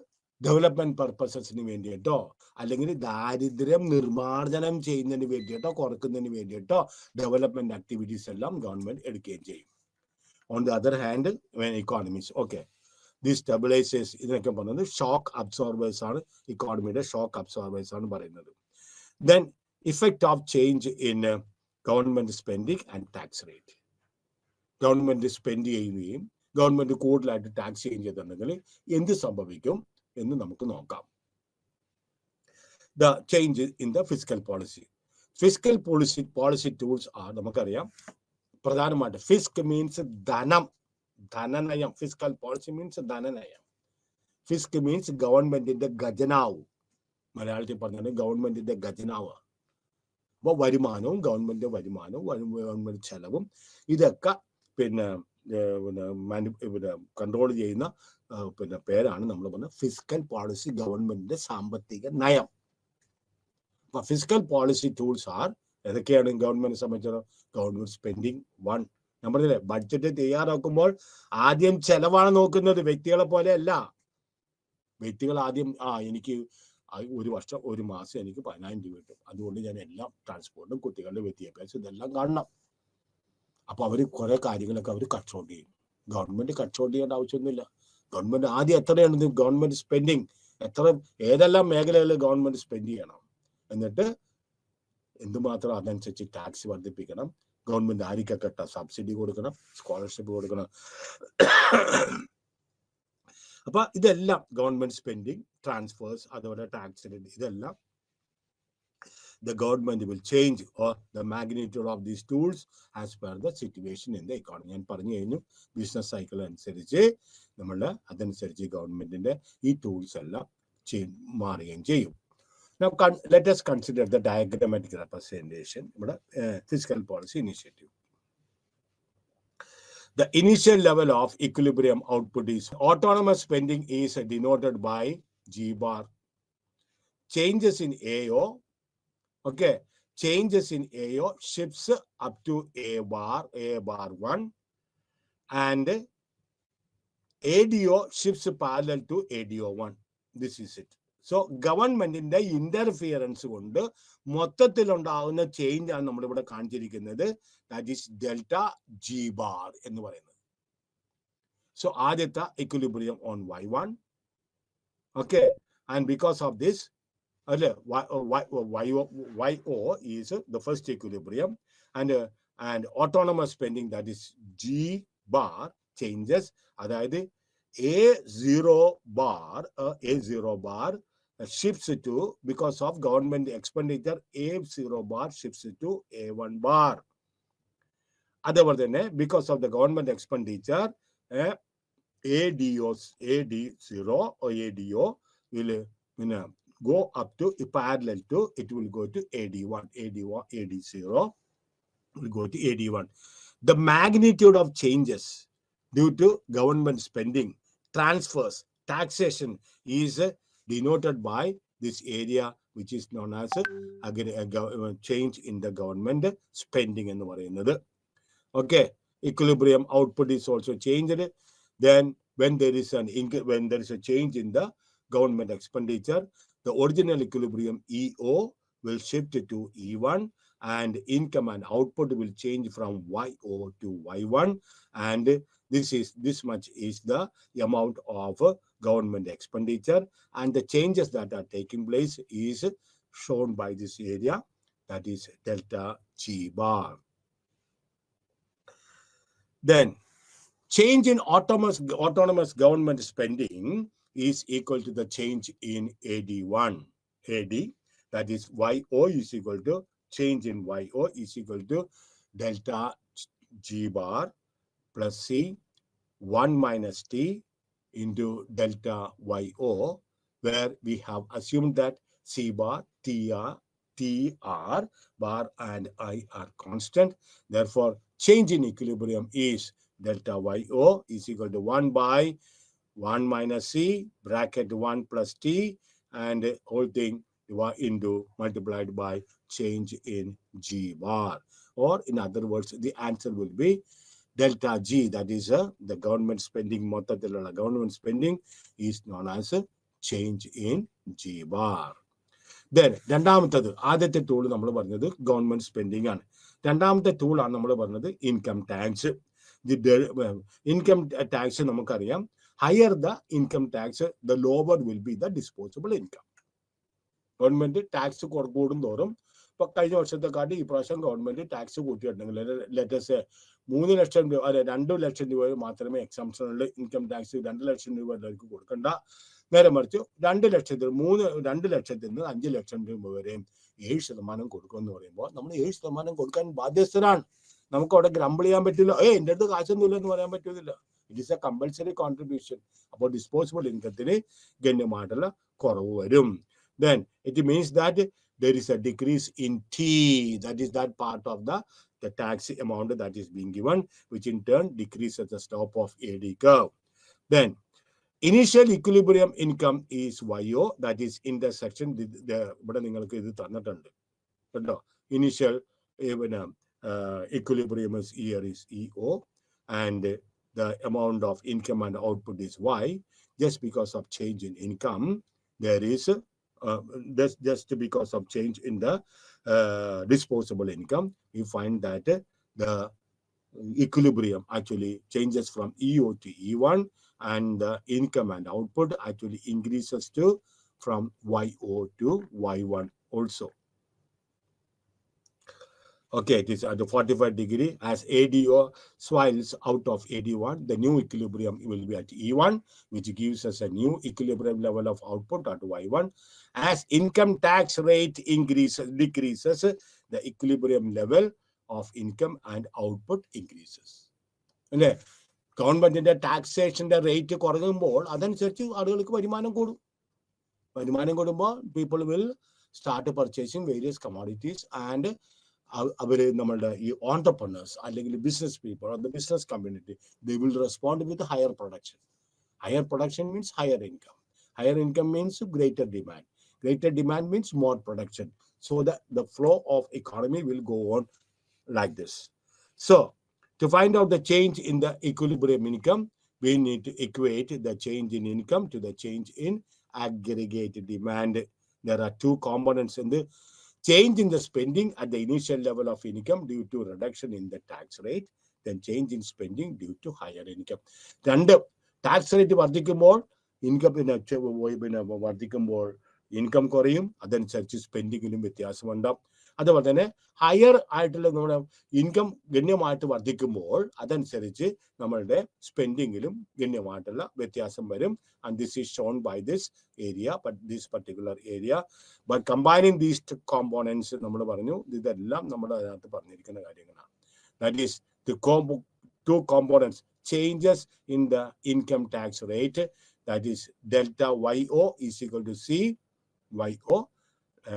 ഡെവലപ്മെന്റ് പർപ്പസസിന് വേണ്ടിയിട്ടോ അല്ലെങ്കിൽ ദാരിദ്ര്യം നിർമ്മാർജ്ജനം ചെയ്യുന്നതിന് വേണ്ടിയിട്ടോ കുറക്കുന്നതിന് വേണ്ടിയിട്ടോ ഡെവലപ്മെന്റ് ആക്ടിവിറ്റീസ് എല്ലാം ഗവൺമെന്റ് എടുക്കുകയും ചെയ്യും. On the other hand economies okay this stabilisers ഇതിനൊക്കെ പറയുന്നത് ഷോക്ക് അബ്സോർബേഴ്സ് ആണ്, ഇക്കോണമിയുടെ ഷോക്ക് അബ്സോർബേഴ്സ് ആണ് പറയുന്നത്. Then effect of change in government spending and tax rate. Government spend ചെയ്യുകയും ഗവൺമെന്റ് കൂടുതലായിട്ട് ടാക്സ് ചെയ്തിട്ടുണ്ടെങ്കിൽ എന്ത് സംഭവിക്കും എന്ന് നമുക്ക് നോക്കാം. The change in the fiscal policy. Fiscal policy tools ആ നമുക്കറിയാം പ്രധാനമായിട്ട് ഫിസ്ക് മീൻസ് ധനം, ധനനയം. ഫിസ്ക്കൽ പോളിസി മീൻസ് ധനനയം. ഫിസ്ക് മീൻസ് ഗവൺമെന്റിന്റെ ഖജനാവ്. മലയാളത്തിൽ പറഞ്ഞാൽ ഗവൺമെന്റിന്റെ ഖജനാവ്. അപ്പോൾ വരുമാനവും ഗവൺമെന്റ് വരുമാനവും ഗവൺമെന്റ് ചെലവും ഇതൊക്കെ പിന്നെ കൺട്രോൾ ചെയ്യുന്ന പിന്നെ പേരാണ് നമ്മൾ പറഞ്ഞ ഫിസ്ക്കൽ പോളിസി, ഗവൺമെന്റിന്റെ സാമ്പത്തിക നയം. അപ്പൊ ഫിസ്ക്കൽ പോളിസി ടൂൾസ് ആർ ഏതൊക്കെയാണ് ഗവൺമെന്റിനെ സംബന്ധിച്ചിടത്തോളം? Government spending one. ഞാൻ പറഞ്ഞില്ലേ ബഡ്ജറ്റ് തയ്യാറാക്കുമ്പോൾ ആദ്യം ചെലവാണ് നോക്കുന്നത്, വ്യക്തികളെ പോലെ അല്ല. വ്യക്തികൾ ആദ്യം എനിക്ക് ഒരു വർഷം ഒരു മാസം എനിക്ക് 10,000 രൂപ കിട്ടും, അതുകൊണ്ട് ഞാൻ എല്ലാം ട്രാൻസ്പോർട്ടും കുട്ടികളുടെ വിദ്യാഭ്യാസം ഇതെല്ലാം കാണണം. അപ്പൊ അവർ കുറെ കാര്യങ്ങളൊക്കെ അവർ കൺട്രോൾ ചെയ്യും. ഗവൺമെന്റ് കൺട്രോൾ ചെയ്യേണ്ട ആവശ്യമൊന്നുമില്ല. ഗവൺമെന്റ് ആദ്യം എത്രയാണ് ഗവൺമെന്റ് സ്പെൻഡിങ്, ഏതെല്ലാം മേഖലകളിൽ ഗവൺമെന്റ് സ്പെൻഡ് ചെയ്യണം, എന്നിട്ട് എന്തുമാത്രം അതനുസരിച്ച് ടാക്സ് വർദ്ധിപ്പിക്കണം, ഗവൺമെന്റ് ആർക്കൊക്കെ സബ്സിഡി കൊടുക്കണം, സ്കോളർഷിപ്പ് കൊടുക്കണം. അപ്പൊ ഇതെല്ലാം ഗവൺമെന്റ് സ്പെൻഡിങ്, ട്രാൻസ്ഫേഴ്സ്, അതുപോലെ ടാക്സ് ഇതെല്ലാം the government will change or the magnitude of these tools as per the situation in the economy. ഞാൻ പറഞ്ഞു കഴിഞ്ഞു ബിസിനസ് സൈക്കിൾ അനുസരിച്ച് നമ്മളുടെ അതനുസരിച്ച് ഗവൺമെന്റിന്റെ ഈ ടൂൾസ് എല്ലാം മാറുകയും ചെയ്യും. Now let us consider the diagrammatic representation of fiscal policy initiative. The initial level of equilibrium output is autonomous spending is denoted by G bar. Changes in AO, okay, changes in AO shifts up to A bar 1, and ADO shifts parallel to ADO 1. This is it. So ഗവൺമെന്റിന്റെ interference കൊണ്ട് മൊത്തത്തിലുണ്ടാകുന്ന change ആണ് നമ്മളിവിടെ കാണിച്ചിരിക്കുന്നത്. That is delta G bar എന്ന് പറയുന്നത്. So ആദ്യത്തെ equilibrium on Y1, okay, and because of this YO is the first equilibrium, and autonomous spending, that is G bar, changes. അതായത് A0 bar shifts to, because of government expenditure, A0 bar shifts to A1 bar. അതുപോലെ തന്നെ because of the government expenditure, ADO or ADO will go up to parallel to, it will go to AD1, AD0 will go to AD1. The magnitude of changes due to government spending, transfers, taxation is denoted by this area which is known as change in the government spending എന്ന് പറയുന്നത്. Okay, equilibrium output is also changed. Then when there is a change in the government expenditure, the original equilibrium EO will shift to E1, and income and output will change from YO to Y1, and this much is the amount of government expenditure, and the changes that are taking place is shown by this area, that is delta G bar. Then change in autonomous government spending is equal to the change in AD1. AD, that is YO is equal to, change in YO is equal to delta G bar plus C 1 minus T into delta YO, where we have assumed that C bar, TR bar and I are constant. Therefore, change in equilibrium is delta YO is equal to 1 by 1 minus C bracket 1 plus T and whole thing into multiplied by change in G bar. Or in other words, the answer will be delta G, that is the government spending, government spending is known as change in G bar. Then, രണ്ടാമത്തേത് ആദ്യത്തെ tool നമ്മൾ പറഞ്ഞത് government spending ആണ്. രണ്ടാമത്തെ tool ആണ് നമ്മൾ പറഞ്ഞത് income tax. Income tax നമുക്കറിയാം, higher the income tax the lower will be the disposable income. Government tax കൂടും തോറും, ഇപ്പൊ കഴിഞ്ഞ വർഷത്തെക്കാട്ടി ഈ പ്രാവശ്യം ഗവൺമെന്റ് ടാക്സ് കൂട്ടിയിട്ടുണ്ടെങ്കിൽ ലെറ്റസ് 3 ലക്ഷം രൂപ അല്ലെ 2 ലക്ഷം രൂപ മാത്രമേ എക്സംഷനുള്ള ഇൻകം ടാക്സ് 2 ലക്ഷം രൂപ എല്ലാവർക്കും കൊടുക്കണ്ട. നേരെ മറിച്ച് 2 ലക്ഷത്തിൽ നിന്ന് 5 ലക്ഷം രൂപ വരെയും 7% കൊടുക്കുമെന്ന് പറയുമ്പോൾ നമ്മൾ 7% കൊടുക്കാൻ ബാധ്യസ്ഥരാണ്. നമുക്ക് അവിടെ ഗ്രംബിൾ ചെയ്യാൻ പറ്റില്ല, എൻ്റെ അടുത്ത് കാശൊന്നുമില്ല എന്ന് പറയാൻ പറ്റുന്നില്ല. It is a compulsory contribution. അപ്പോൾ ഡിസ്പോസിബിൾ ഇൻകത്തിന് ഗണ്യമായിട്ടുള്ള കുറവ് വരും. Then it means that there is a decrease in T, that is that part of the tax amount that is being given, which in turn decreases the slope of AD curve. Then initial equilibrium income is YO, that is intersection. ഇവിടെ നിങ്ങൾക്ക് ഇത് തന്നിട്ടുണ്ട് കേട്ടോ. Initial equilibrium is here is EO, and the amount of income and output is Y. Just because of change in income, there is just because of change in the disposable income, you find that the equilibrium actually changes from EO to E1, and the income and output actually increases to from YO to Y1 also. Okay, it is at the 45 degree. As ADO swells out of AD1, the new equilibrium will be at E1, which gives us a new equilibrium level of output at Y1. As income tax rate decreases, the equilibrium level of income and output increases. അല്ലേ? ഗവൺമെന്റിന്റെ ടാക്സേഷന്റെ rate കുറയുമ്പോൾ അതനുസരിച്ച് ആളുകൾക്ക് വരുമാനം കൂടും. വരുമാനം കൂടുമ്പോൾ people will start purchasing various commodities, and അവര് നമ്മളുടെ ഈ ഓൺടർപ്രണേഴ്സ് അല്ലെങ്കിൽ business people or the business community, they will respond with higher production. Higher production means higher income. Higher income means greater demand. Greater demand means more production. So the flow of economy will go on like this. So to find out the change in the equilibrium income, we need to equate the change in income to the change in aggregate demand. There are two components in the change in the spending at the initial level of income due to reduction in the tax rate, then change in spending due to higher income. രണ്ട്, tax rate വർദ്ധിക്കുമ്പോൾ income വർദ്ധിക്കുമ്പോൾ income കുറയും, അതനുസരിച്ച് സ്പെൻഡിങ്ങിലും വ്യത്യാസമുണ്ടാവും. അതുപോലെ തന്നെ higher ആയിട്ടുള്ള നമ്മുടെ income ഗണ്യമായിട്ട് വർദ്ധിക്കുമ്പോൾ അതനുസരിച്ച് നമ്മളുടെ സ്പെൻഡിങ്ങിലും ഗണ്യമായിട്ടുള്ള വ്യത്യാസം വരും. And this is shown by this area, this particular area. But combining these components നമ്മൾ പറഞ്ഞു, ഇതെല്ലാം നമ്മൾ അതിനകത്ത് പറഞ്ഞിരിക്കുന്ന കാര്യങ്ങളാണ്. That is the two components, changes in the income tax rate, that is delta YO is equal to C YO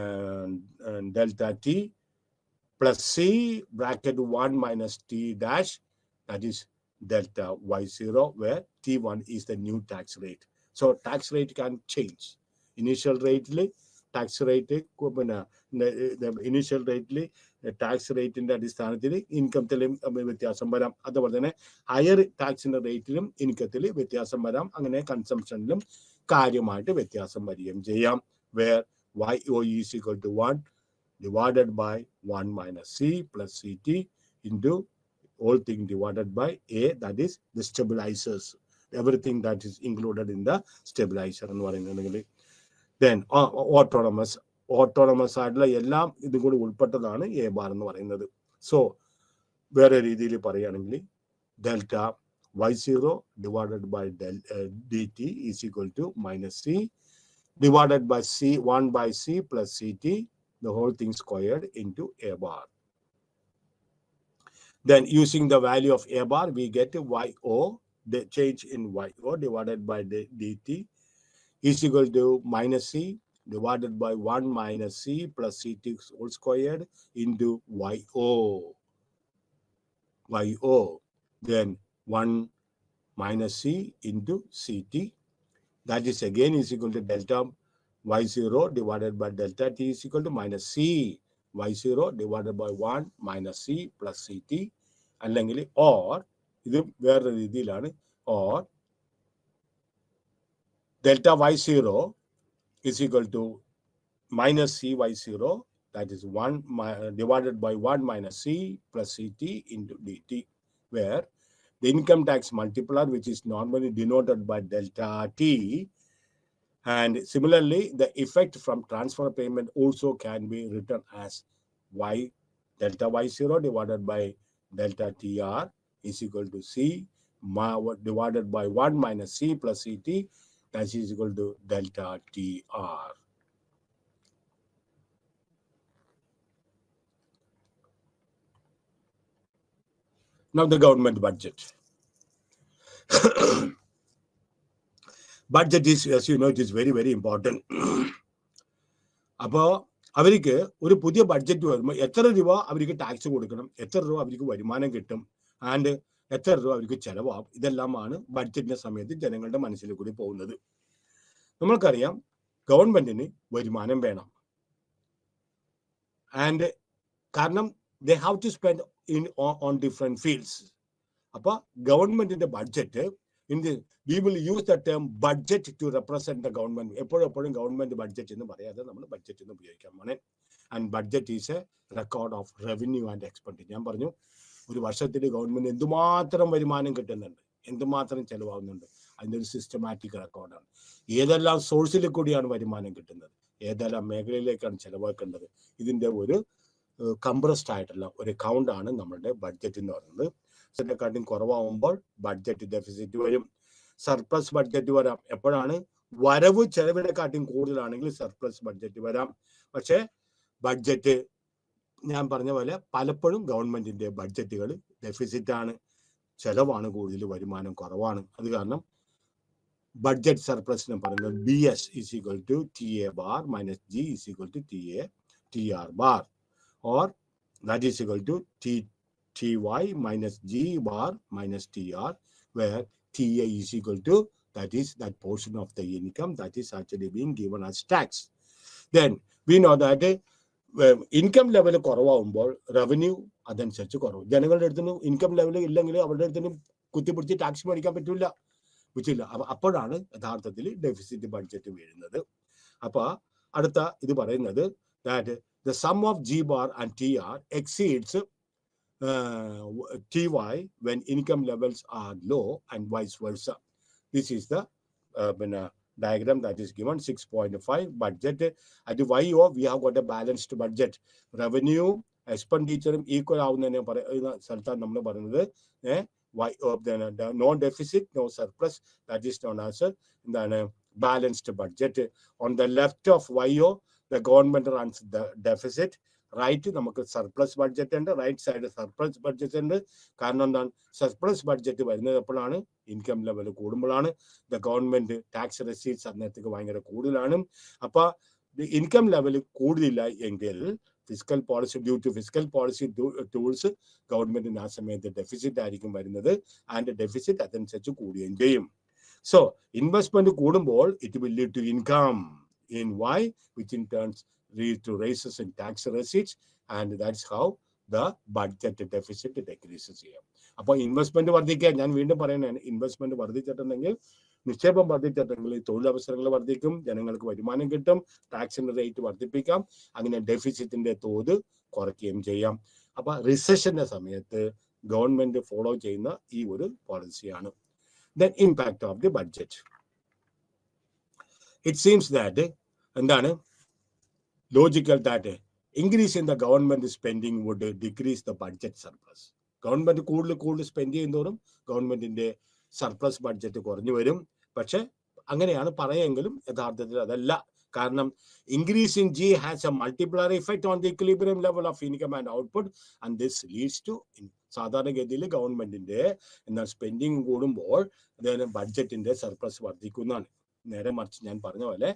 and delta T plus C bracket 1 minus T dash, that is delta Y0, where T1 is the new tax rate. So tax rate can change. Initial rate tax rate the initial rate tax റേറ്റിന്റെ അടിസ്ഥാനത്തിൽ ഇൻകത്തിലും വ്യത്യാസം വരാം. അതുപോലെ തന്നെ higher ടാക്സിന്റെ റേറ്റിലും ഇൻകത്തിൽ വ്യത്യാസം വരാം. അങ്ങനെ കൺസംഷനിലും കാര്യമായിട്ട് വ്യത്യാസം വരികയും ചെയ്യാം. Where YO is equal to 1 divided by 1 minus C plus CT into whole thing divided by A, that is the stabilizers, everything that is included in the stabilizer എന്ന് പറയുന്നുണ്ടെങ്കിൽ. Then ഓട്ടോണമസ് ആയിട്ടുള്ള എല്ലാം ഇതും കൂടി ഉൾപ്പെട്ടതാണ് എ ബാർ എന്ന് പറയുന്നത്. So വേറെ രീതിയിൽ പറയുകയാണെങ്കിൽ delta Y0 divided by dt is equal to minus C divided by C 1 by C plus CT, the whole thing squared into A bar. Then using the value of A bar, we get YO, the change in YO divided by dt is equal to minus C divided by 1 minus C plus CT whole squared into YO. YO, then 1 minus C into CT. That is again is equal to delta Y0 divided by delta T is equal to minus C Y0 divided by 1 minus C plus CT. Or or delta Y0 is equal to minus C Y0, that is 1 divided by 1 minus C plus CT into DT, where the income tax multiplier, which is normally denoted by delta T, and similarly, the effect from transfer payment also can be written as Y delta Y0 divided by delta TR is equal to C divided by 1 minus C plus CT, that is equal to delta TR. Now the government budget. Budget is, as you know, it is very, very important. അപ്പോൾ അവർക്ക് ഒരു പുതിയ budget വരുമ്പോൾ എത്ര രൂപ അവർക്ക് tax കൊടുക്കണം, എത്ര രൂപ അവർക്ക് വരുമാനം കിട്ടും, ആൻഡ് എത്ര രൂപ അവർക്ക് ചെലവാകും, ഇതെല്ലാമാണ് ബഡ്ജറ്റിന്റെ സമയത്ത് ജനങ്ങളുടെ മനസ്സിൽ കൂടി പോകുന്നത്. നമ്മൾക്കറിയാം ഗവൺമെന്റിന് വരുമാനം വേണം, ആൻഡ് കാരണം they have to spend on different fields. അപ്പോൾ ഗവൺമെന്റിന്റെ budget we will use the term budget to represent the government. എപ്പോഴും ഗവൺമെന്റ് ബഡ്ജറ്റ് എന്ന് പറയാതെ നമ്മൾ ബഡ്ജറ്റ് എന്ന് ഉപയോഗിക്കാൻ പോണേ. And budget is A record of revenue and expenditure. ഞാൻ പറഞ്ഞു ഒരു വർഷത്തിൽ ഗവൺമെന്റ് എന്തുമാത്രം വരുമാനം കിട്ടുന്നുണ്ട്, എന്തുമാത്രം ചെലവാകുന്നുണ്ട്, അതിൻ്റെ ഒരു സിസ്റ്റമാറ്റിക് റെക്കോർഡാണ്. ഏതെല്ലാം സോഴ്സിൽ കൂടിയാണ് വരുമാനം കിട്ടുന്നത്, ഏതെല്ലാം മേഖലയിലേക്കാണ് ചെലവാക്കേണ്ടത്, ഇതിൻ്റെ ഒരു കംപ്രസ്ഡ് ആയിട്ടുള്ള ഒരു അക്കൗണ്ടാണ് നമ്മളുടെ ബഡ്ജറ്റ് എന്ന് പറയുന്നത്. ഇതിനെക്കാട്ടും കുറവാകുമ്പോൾ ബഡ്ജറ്റ് ഡെഫിസിറ്റ് വരും, സർപ്ലസ് ബഡ്ജറ്റ് വരാം. എപ്പോഴാണ് വരവ് ചെലവിനെക്കാട്ടും കൂടുതലാണെങ്കിൽ സർപ്ലസ് ബഡ്ജറ്റ് വരാം. പക്ഷേ ബഡ്ജറ്റ് ഞാൻ പറഞ്ഞ പോലെ പലപ്പോഴും ഗവൺമെന്റിന്റെ ബഡ്ജറ്റുകൾ ഡെഫിസിറ്റ് ആണ്, ചെലവാണ് കൂടുതൽ, വരുമാനം കുറവാണ്. അത് കാരണം ബഡ്ജറ്റ് സർപ്ലസ് എന്ന് പറയുന്നത് BS is equal to TA bar minus G is equal to TR bar, or that is equal to TY minus G bar minus TR, where TA is equal to that portion of the income that is actually being given as tax. Then we know that income level കുറവാകുമ്പോൾ revenue അതനുസരിച്ച് കുറവ്. ജനങ്ങളുടെ അടുത്തുനിന്ന് income level ഇല്ലെങ്കിൽ അവരുടെ അടുത്തുനിന്ന് കുത്തിപ്പിടിച്ച് tax മേടിക്കാൻ പറ്റില്ല. അപ്പോഴാണ് യഥാർത്ഥത്തിൽ ഡെഫിസിറ്റ് ബഡ്ജറ്റ് വീഴുന്നത്. അപ്പൊ അടുത്ത ഇത് പറയുന്നത് that the sum of G bar and TR exceeds TY when income levels are low and vice versa. This is the diagram that is given. 6.5 budget. At the YO we have got a balanced budget. Revenue expenditure equal ആവുന്നതിനെ സ്ഥലത്താണ് നമ്മൾ പറയുന്നത് no deficit, no surplus. That is known as balanced budget. On the left of YO the government runs the deficit. Right നമുക്ക് surplus budget ഉണ്ട്, right side surplus budget ഉണ്ട്. കാരണം എന്താണ്, surplus budget വരുന്നത് എപ്പോഴാണ്, ഇൻകം ലെവൽ കൂടുമ്പോഴാണ്. The government tax receipts അന്നേരത്തേക്ക് ഭയങ്കര കൂടുതലാണ്. അപ്പൊ ഇൻകം ലെവൽ കൂടുതലില്ല എങ്കിൽ fiscal policy due to fiscal policy tools ഗവൺമെന്റിന് ആ സമയത്ത് ഡെഫിസിറ്റ് ആയിരിക്കും വരുന്നത്, ആൻഡ് ഡെഫിസിറ്റ് അതനുസരിച്ച് കൂടുകയും ചെയ്യും. സോ ഇൻവെസ്റ്റ്മെന്റ് കൂടുമ്പോൾ it will lead to income in Y, which in turn lead to raises in tax receipts, and that's how the budget deficit decreases here. അപ്പോൾ ഇൻവെസ്റ്റ്മെന്റ് വർദ്ധിക്കാൻ, ഞാൻ വീണ്ടും പറയുന്നതാണ്, ഇൻവെസ്റ്റ്മെന്റ് വർദ്ധിച്ചിട്ടുണ്ടെങ്കിൽ, നിക്ഷേപം വർദ്ധിച്ചിട്ടുണ്ടെങ്കിൽ തൊഴിലവസരങ്ങൾ വർദ്ധിക്കും, ജനങ്ങൾക്ക് വരുമാനം കിട്ടും, ടാക്സിന്റെ റേറ്റ് വർദ്ധിപ്പിക്കാം, അങ്ങനെ ഡെഫിസിറ്റിന്റെ തോത് കുറയ്ക്കുകയും ചെയ്യാം. അപ്പൊ റിസഷന്റെ സമയത്ത് ഗവൺമെന്റ് ഫോളോ ചെയ്യുന്ന ഈ ഒരു പോളിസിയാണ്. Then impact of the budget. It seems that എന്താണ് logical that increase in the government spending would decrease the budget surplus. Government കൂടുതൽ സ്പെൻഡ് ചെയ്യുന്നതോറും ഗവൺമെന്റിന്റെ സർപ്ലസ് ബഡ്ജറ്റ് കുറഞ്ഞു വരും. പക്ഷെ അങ്ങനെയാണ് പറയുമെങ്കിലും യഥാർത്ഥത്തിൽ അതല്ല. കാരണം increase in G has a multiplier effect on the equilibrium level of income and output, and this leads to സാധാരണഗതിയിൽ ഗവൺമെന്റിന്റെ സ്പെൻഡിങ് കൂടുമ്പോൾ ബഡ്ജറ്റിന്റെ സർപ്ലസ് വർദ്ധിക്കുന്നതാണ്. നേരെ മറിച്ച് ഞാൻ പറഞ്ഞ പോലെ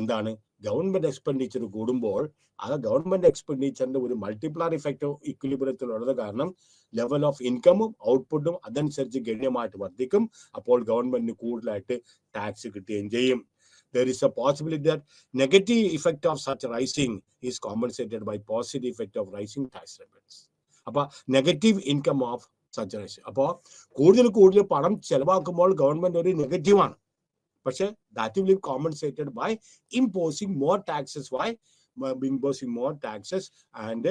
എന്താണ് ഗവൺമെന്റ് എക്സ്പെൻഡിച്ചർ കൂടുമ്പോൾ ആ ഗവൺമെന്റ് എക്സ്പെൻഡിച്ചറിന്റെ ഒരു മൾട്ടിപ്ലർ ഇഫക്റ്റ് ഇക്വിലിബ്രിയത്തിലുള്ളത് കാരണം ലെവൽ ഓഫ് ഇൻകമും ഔട്ട്പുട്ടും അതനുസരിച്ച് ഗണ്യമായിട്ട് വർദ്ധിക്കും. അപ്പോൾ ഗവൺമെന്റിന് കൂടുതലായിട്ട് ടാക്സ് കിട്ടുകയും ചെയ്യും. There is a possibility that negative effect of such rising is compensated by positive effect of rising tax rates. അപ്പൊ negative income of such rising, അപ്പോൾ കൂടുതൽ പണം ചെലവാക്കുമ്പോൾ ഗവൺമെന്റ് ഒരു നെഗറ്റീവാണ്. പക്ഷെ that will be compensated by imposing more taxes. Why imposing more taxes and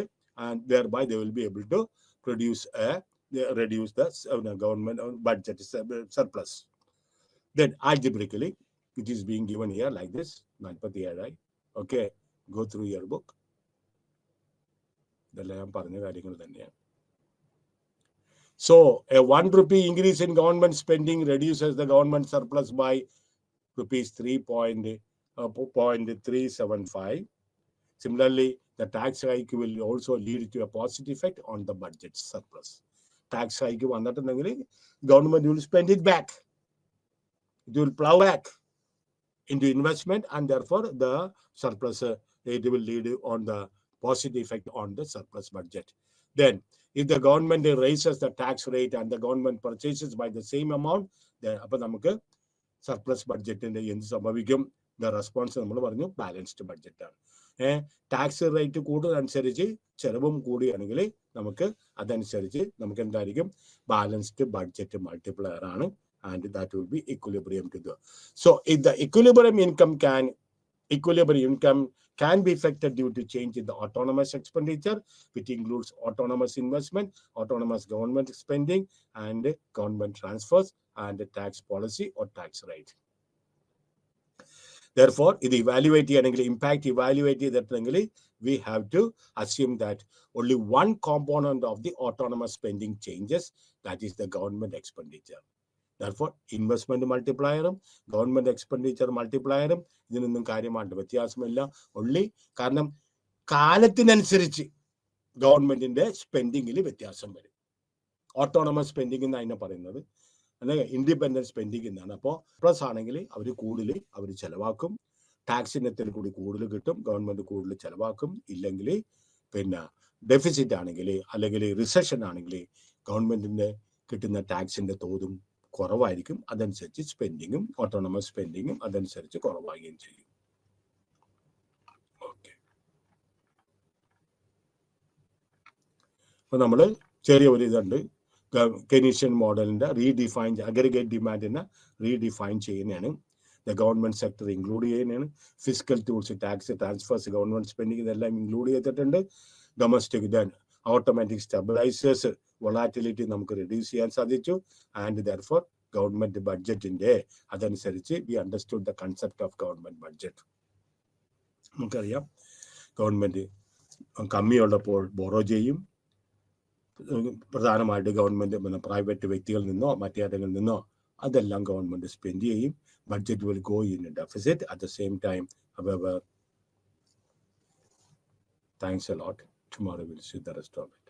thereby they will be able to reduce the government budget surplus. Then algebraically it is being given here like this. 47. Okay, go through your book. So a 1 rupee increase in government spending reduces the government surplus by rupees 3.375. Similarly, the tax hike will also lead to a positive effect on the budget surplus. Tax hike vannattundengil government will spend it back. It will plow back into investment, and therefore the surplus it will lead on the positive effect on the surplus budget. Then if the government raises the tax rate and the government purchases by the same amount, then appo namukku surplus budget inde endu sambhavikkum? The response nammal paranju balanced budget aanu. Tax rate കൂടുന്നതനുസരിച്ച് ചെലവും കൂടിയാണെങ്കിൽ നമുക്ക് അതനുസരിച്ച് നമുക്ക് എന്തായിരിക്കും balanced budget multiplier ആണ്. And that will be equilibrium to the. So if the equilibrium income can be affected due to change in the autonomous expenditure, which includes autonomous investment, autonomous government spending, and government transfers, and the tax policy or tax rate. Therefore, if the impact evaluate that we have to assume that only one component of the autonomous spending changes, that is the government expenditure. Therefore, investment multiplier, government expenditure multiplier, ഇതിനൊന്നും കാര്യമായിട്ട് വ്യത്യാസമില്ല. only കാരണം കാലത്തിനനുസരിച്ച് ഗവൺമെന്റിന്റെ സ്പെൻഡിങ്ങിൽ വ്യത്യാസം വരും. Autonomous spending എന്ന് അതിനെ പറയുന്നത്, അല്ലെങ്കിൽ ഇൻഡിപെൻഡന്റ് സ്പെൻഡിംഗ് എന്നാണ്. അപ്പോൾ പ്ലസ് ആണെങ്കിൽ അവർ ചെലവാക്കും, ടാക്സ് ഇനത്തിൽ കൂടി കൂടുതൽ കിട്ടും, ഗവൺമെന്റ് കൂടുതൽ ചെലവാക്കും. ഇല്ലെങ്കിൽ പിന്നെ ഡെഫിസിറ്റ് ആണെങ്കിൽ അല്ലെങ്കിൽ റിസഷൻ ആണെങ്കിൽ ഗവൺമെന്റിന്റെ കിട്ടുന്ന ടാക്സിന്റെ തോതും കുറവായിരിക്കും. അതനുസരിച്ച് സ്പെൻഡിങ്ങും ഓട്ടോണമസ് സ്പെൻഡിങ്ങും അതനുസരിച്ച് കുറവാകുകയും ചെയ്യും. ഓക്കെ, അപ്പൊ നമ്മൾ ചെറിയ ഒരു ഇതുണ്ട്, കെയ്നീഷ്യൻ മോഡലിന്റെ റീഡിഫൈൻ അഗ്രിഗേറ്റ് ഡിമാൻഡിനെ റീഡിഫൈൻ ചെയ്യുന്നതാണ്. ദ ഗവൺമെന്റ് സെക്ടർ ഇൻക്ലൂഡ് ചെയ്യുന്നതാണ്. Fiscal tools, tax transfers, government spending ഇതെല്ലാം ഇൻക്ലൂഡ് ചെയ്തിട്ടുണ്ട്. Domestic then automatic stabilisers, volatility നമുക്ക് റെഡ്യൂസ് ചെയ്യാൻ സാധിച്ചു. ആൻഡ് ദെർഫോർ ഗവൺമെന്റ് ബഡ്ജറ്റിന്റെ അതനുസരിച്ച് we understood the concept of government budget. നമുക്കറിയാം ഗവൺമെന്റ് കമ്മിയുള്ളപ്പോൾ ബോറോ ചെയ്യും. പ്രധാനമായിട്ട് ഗവൺമെന്റ് പ്രൈവറ്റ് വ്യക്തികളിൽ നിന്നോ മറ്റേതെങ്കിലും നിന്നോ അതെല്ലാം ഗവൺമെന്റ് സ്പെൻഡ് ചെയ്യും. Budget will go in deficit. At the same time, however, thanks a lot. Tomorrow we'll see the rest of it.